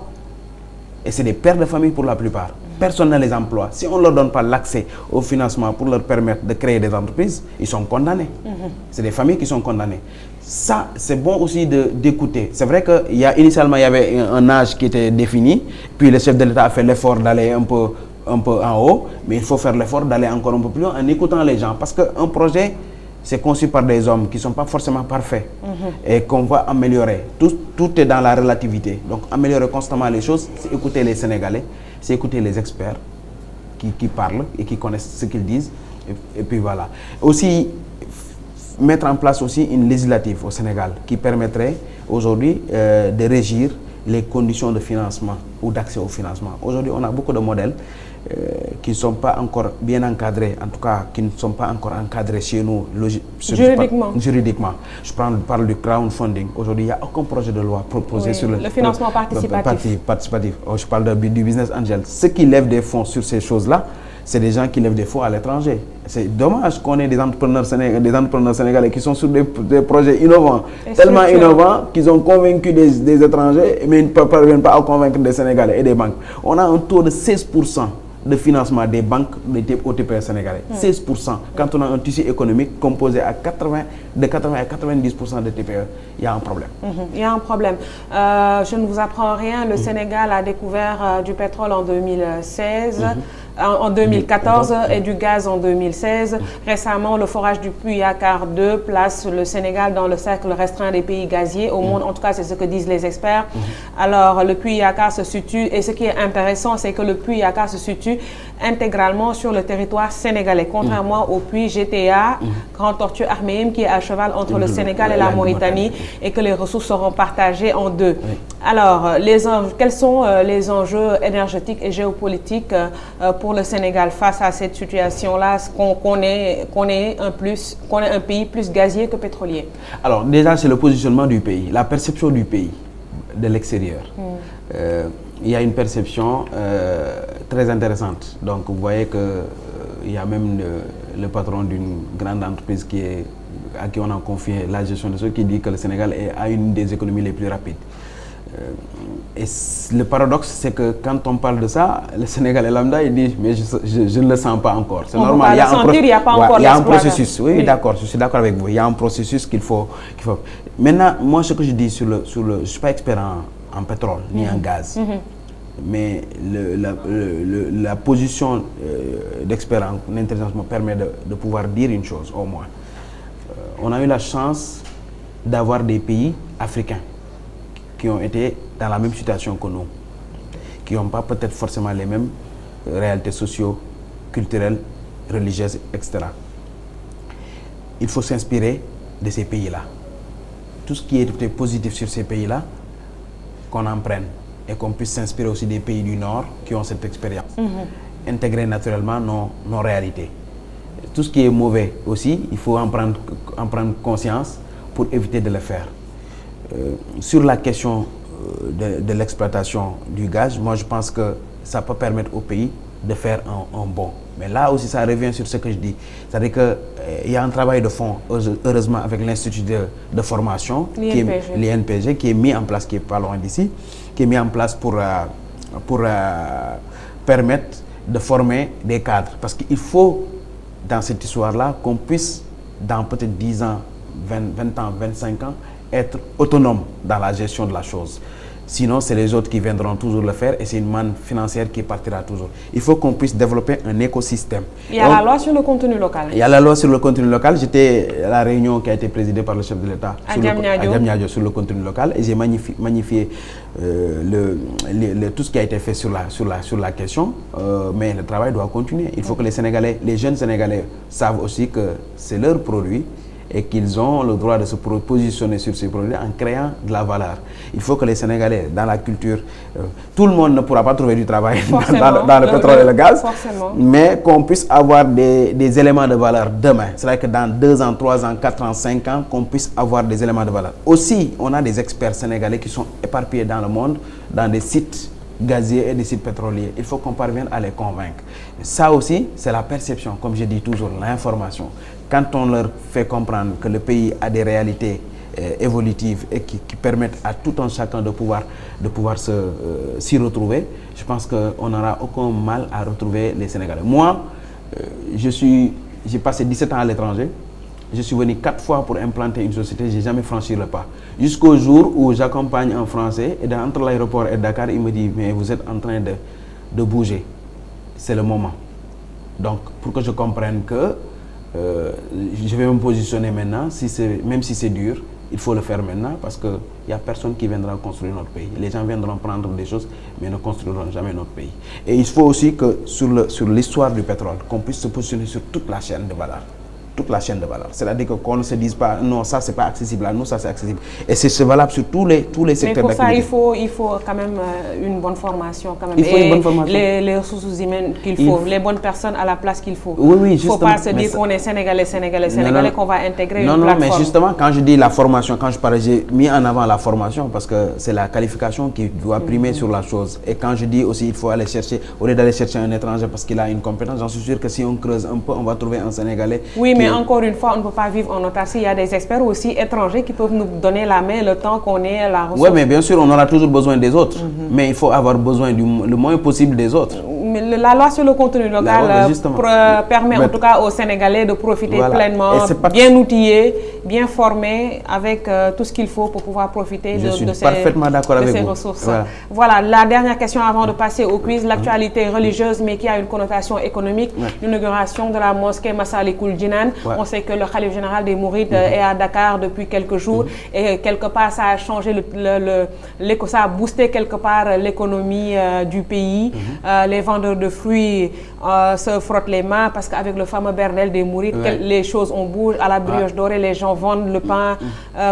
Et c'est des pères de famille pour la plupart. Personne ne les emploie. Si on ne leur donne pas l'accès au financement pour leur permettre de créer des entreprises, ils sont condamnés. C'est des familles qui sont condamnées. Ça, c'est bon aussi d'écouter. C'est vrai qu'initialement, il y avait un âge qui était défini, puis le chef de l'État a fait l'effort d'aller un peu en haut, mais il faut faire l'effort d'aller encore un peu plus loin en écoutant les gens. Parce qu'un projet, c'est conçu par des hommes qui ne sont pas forcément parfaits et qu'on va améliorer. Tout est dans la relativité. Donc, améliorer constamment les choses, c'est écouter les Sénégalais, c'est écouter les experts qui parlent et qui connaissent ce qu'ils disent. Et puis voilà. Aussi, mettre en place aussi une législative au Sénégal qui permettrait aujourd'hui de régir les conditions de financement ou d'accès au financement. Aujourd'hui, on a beaucoup de modèles qui ne sont pas encore bien encadrés, en tout cas qui ne sont pas encore encadrés chez nous juridiquement. Je parle du crowdfunding. Aujourd'hui, il n'y a aucun projet de loi proposé sur le financement participatif. Je parle du business angel. Ceux qui lèvent des fonds sur ces choses-là, c'est des gens qui lèvent des fonds à l'étranger. C'est dommage qu'on ait des entrepreneurs sénégalais qui sont sur des projets innovants, tellement innovants qu'ils ont convaincu des étrangers, mais ils ne parviennent pas à convaincre des Sénégalais et des banques. On a un taux de 16% de financement des banques au TPE sénégalais. 16%. Quand on a un tissu économique composé à 80 à 90% de TPE, il y a un problème. Il y a un problème. Je ne vous apprends rien. Le Sénégal a découvert du pétrole en 2016. En 2014 et du gaz en 2016. Récemment, le forage du puits Yakar 2 place le Sénégal dans le cercle restreint des pays gaziers au monde. En tout cas, c'est ce que disent les experts. Alors, le puits Yakar se situe, et ce qui est intéressant, c'est que le puits Yakar se situe intégralement sur le territoire sénégalais, contrairement au puits GTA, Grand Tortue Ahmeyim, qui est à cheval entre le Sénégal et la Mauritanie, et que les ressources seront partagées en deux. Alors, quels sont les enjeux énergétiques et géopolitiques pour le Sénégal face à cette situation-là, qu'on est un pays plus gazier que pétrolier? Alors déjà, c'est le positionnement du pays, la perception du pays de l'extérieur. Il y a une perception très intéressante. Donc vous voyez qu'il y a même le patron d'une grande entreprise à qui on a confié la gestion de ce qui dit que le Sénégal a une des économies les plus rapides. Et le paradoxe, c'est que quand on parle de ça, le Sénégalais lambda, il dit mais je ne le sens pas encore. C'est normal. Il y a un processus. Oui, d'accord. Je suis d'accord avec vous. Il y a un processus qu'il faut. Maintenant, moi, ce que je dis je ne suis pas expert en pétrole ni en gaz. Mais la position d'expert en intelligence me permet de pouvoir dire une chose, au moins. On a eu la chance d'avoir des pays africains qui ont été dans la même situation que nous, qui n'ont pas peut-être forcément les mêmes réalités socio-culturelles, religieuses, etc. Il faut s'inspirer de ces pays-là. Tout ce qui est positif sur ces pays-là, qu'on en prenne et qu'on puisse s'inspirer aussi des pays du Nord qui ont cette expérience. Intégrer naturellement nos réalités. Tout ce qui est mauvais aussi, il faut en prendre conscience pour éviter de le faire. Sur la question de l'exploitation du gaz, moi je pense que ça peut permettre au pays de faire un bond. Mais là aussi ça revient sur ce que je dis. C'est-à-dire qu'il y a un travail de fond, heureusement avec l'Institut de formation, l'INPG, qui est mis en place, qui est pas loin d'ici, qui est mis en place pour permettre de former des cadres. Parce qu'il faut, dans cette histoire-là, qu'on puisse, dans peut-être 10 ans, 20 ans, 25 ans, être autonome dans la gestion de la chose. Sinon, c'est les autres qui viendront toujours le faire et c'est une manne financière qui partira toujours. Il faut qu'on puisse développer un écosystème. Il y a la loi sur le contenu local. Il y a la loi sur le contenu local. J'étais à la réunion qui a été présidée par le chef de l'État à Diamniadio sur le contenu local et j'ai magnifié tout ce qui a été fait sur la question. Mais le travail doit continuer. Il faut que les jeunes Sénégalais savent aussi que c'est leur produit et qu'ils ont le droit de se positionner sur ces produits en créant de la valeur. Il faut que les Sénégalais, dans la culture, tout le monde ne pourra pas trouver du travail dans le pétrole et le gaz, mais qu'on puisse avoir des éléments de valeur demain. C'est vrai que dans 2 ans, 3 ans, 4 ans, 5 ans, qu'on puisse avoir des éléments de valeur. Aussi, on a des experts sénégalais qui sont éparpillés dans le monde, dans des sites gaziers et des sites pétroliers. Il faut qu'on parvienne à les convaincre. Ça aussi, c'est la perception, comme je dis toujours, l'information. Quand on leur fait comprendre que le pays a des réalités évolutives et qui permettent à tout un chacun de pouvoir s'y retrouver, je pense qu'on n'aura aucun mal à retrouver les Sénégalais. Moi, j'ai passé 17 ans à l'étranger. Je suis venu 4 fois pour implanter une société, je n'ai jamais franchi le pas. Jusqu'au jour où j'accompagne un Français et entre l'aéroport et Dakar, il me dit « mais vous êtes en train de bouger, c'est le moment ». Donc, pour que je comprenne que je vais me positionner maintenant, même si c'est dur, il faut le faire maintenant parce qu'il n'y a personne qui viendra construire notre pays. Les gens viendront prendre des choses, mais ne construiront jamais notre pays. Et il faut aussi que sur l'histoire du pétrole, qu'on puisse se positionner sur toute la chaîne de valeur. Toute la chaîne de valeur. C'est-à-dire qu'on ne se dise pas non, ça c'est pas accessible à nous, ça c'est accessible. Et c'est valable sur tous les secteurs d'activité. Mais pour ça, il faut quand même une bonne formation. Quand même. Il faut une bonne formation. Les ressources humaines qu'il faut, les bonnes personnes à la place qu'il faut. Oui, il ne faut pas se dire qu'on est Sénégalais, qu'on va intégrer une plateforme. Non, mais justement, quand je dis la formation, quand je parle, j'ai mis en avant la formation parce que c'est la qualification qui doit primer sur la chose. Et quand je dis aussi, il faut aller chercher, au lieu d'aller chercher un étranger parce qu'il a une compétence, j'en suis sûr que si on creuse un peu, on va trouver un Sénégalais. Oui, mais encore une fois, on ne peut pas vivre en autarcie. Il y a des experts aussi étrangers qui peuvent nous donner la main le temps qu'on ait la ressource. Oui, mais bien sûr, on aura toujours besoin des autres. Mais il faut avoir besoin le moins possible des autres. Mais la loi sur le contenu local permet en tout cas aux Sénégalais de profiter pleinement, bien outillés, bien formés, avec tout ce qu'il faut pour pouvoir profiter de ces ressources. Voilà, la dernière question avant de passer au quiz. L'actualité religieuse, mais qui a une connotation économique. L'inauguration de la mosquée Massalikul Jinan. On sait que le khalife général des Mourides est à Dakar depuis quelques jours et quelque part ça a changé, ça a boosté quelque part l'économie du pays. Les vendeurs de fruits se frottent les mains parce qu'avec le fameux bordel des Mourides, les choses on bouge à la brioche dorée, les gens vendent le pain.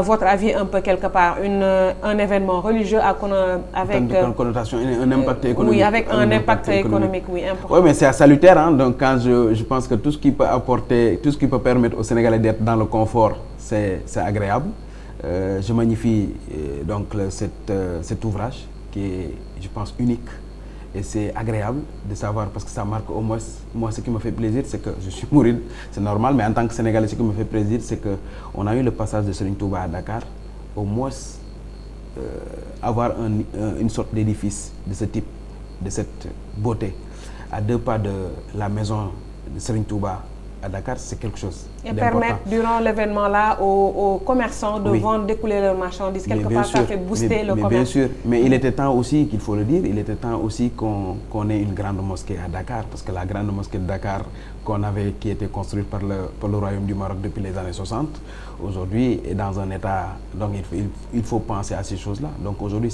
Votre avis un peu quelque part, un événement religieux avec une connotation, un impact économique. Oui, avec un impact économique, oui, important. Oui, mais c'est salutaire, hein, donc quand je pense que tout ce qui peut apporter, tout ce qui peut permettre aux Sénégalais d'être dans le confort, c'est agréable. Je magnifie donc cet ouvrage qui est, je pense, unique. Et c'est agréable de savoir parce que ça marque au moins, moi ce qui me fait plaisir, c'est que je suis mouride, c'est normal, mais en tant que Sénégalais, ce qui me fait plaisir, c'est qu'on a eu le passage de Serigne Touba à Dakar, au moins avoir une sorte d'édifice de ce type, de cette beauté, à 2 pas de la maison de Serigne Touba à Dakar, c'est quelque chose et permettre durant l'événement-là aux commerçants de vendre, d'écouler leurs marchandises. Quelque part, ça fait booster le commerce. Bien sûr, mais il était temps aussi, qu'il faut le dire, il était temps aussi qu'on ait une grande mosquée à Dakar, parce que la grande mosquée de Dakar qui était construite par le Royaume du Maroc depuis les années 60, aujourd'hui est dans un état, donc il faut penser à ces choses-là. Donc aujourd'hui,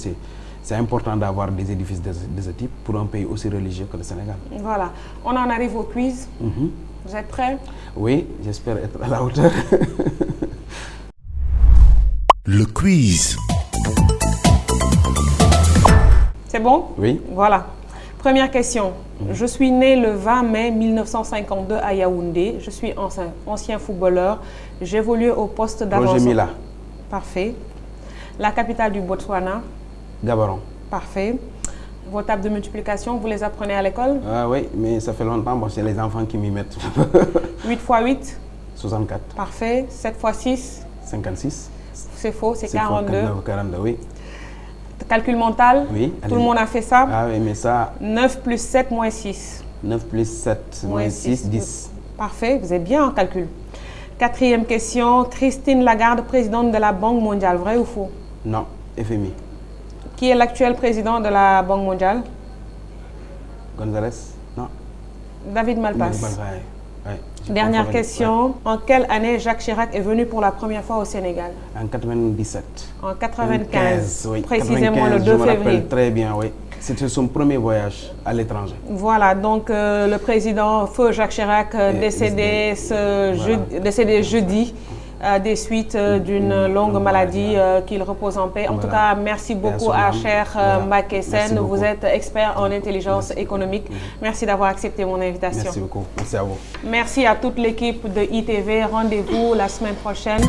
c'est important d'avoir des édifices de ce type pour un pays aussi religieux que le Sénégal. Voilà, on en arrive au quiz. Vous êtes prêts? Oui, j'espère être à la hauteur. Le quiz. C'est bon? Oui. Voilà. Première question. Je suis né le 20 mai 1952 à Yaoundé. Je suis ancien footballeur. J'évolue au poste d'avancement. Roger Mila. Parfait. La capitale du Botswana? Gaborone. Parfait. Vos tables de multiplication, vous les apprenez à l'école? Oui, mais ça fait longtemps, bon, c'est les enfants qui m'y mettent. 8 x 8? 64. Parfait. 7 x 6? 56. C'est faux, c'est 42. 42, oui. Calcul mental? Oui. Tout le monde a fait ça? Ah oui, mais ça... 9 plus 7 moins 6. 9 plus 7 moins 6, 10. Parfait, vous êtes bien en calcul. 4e question. Christine Lagarde, présidente de la Banque mondiale, vrai ou faux? Non, FMI. Qui est l'actuel président de la Banque mondiale? González? Non. David Malpass. Ouais, Dernière question. En quelle année Jacques Chirac est venu pour la première fois au Sénégal? En 97. En 95. Oui, précisément 95, le 2 je me février. rappelle très bien, oui. C'était son premier voyage à l'étranger. Voilà, donc le président feu Jacques Chirac décédé jeudi. Des suites d'une longue maladie, qu'il repose en paix. En tout cas, merci beaucoup à cher Mbacké Sène. Vous êtes expert en intelligence économique. Merci d'avoir accepté mon invitation. Merci beaucoup. Merci à vous. Merci à toute l'équipe de ITV. Rendez-vous la semaine prochaine.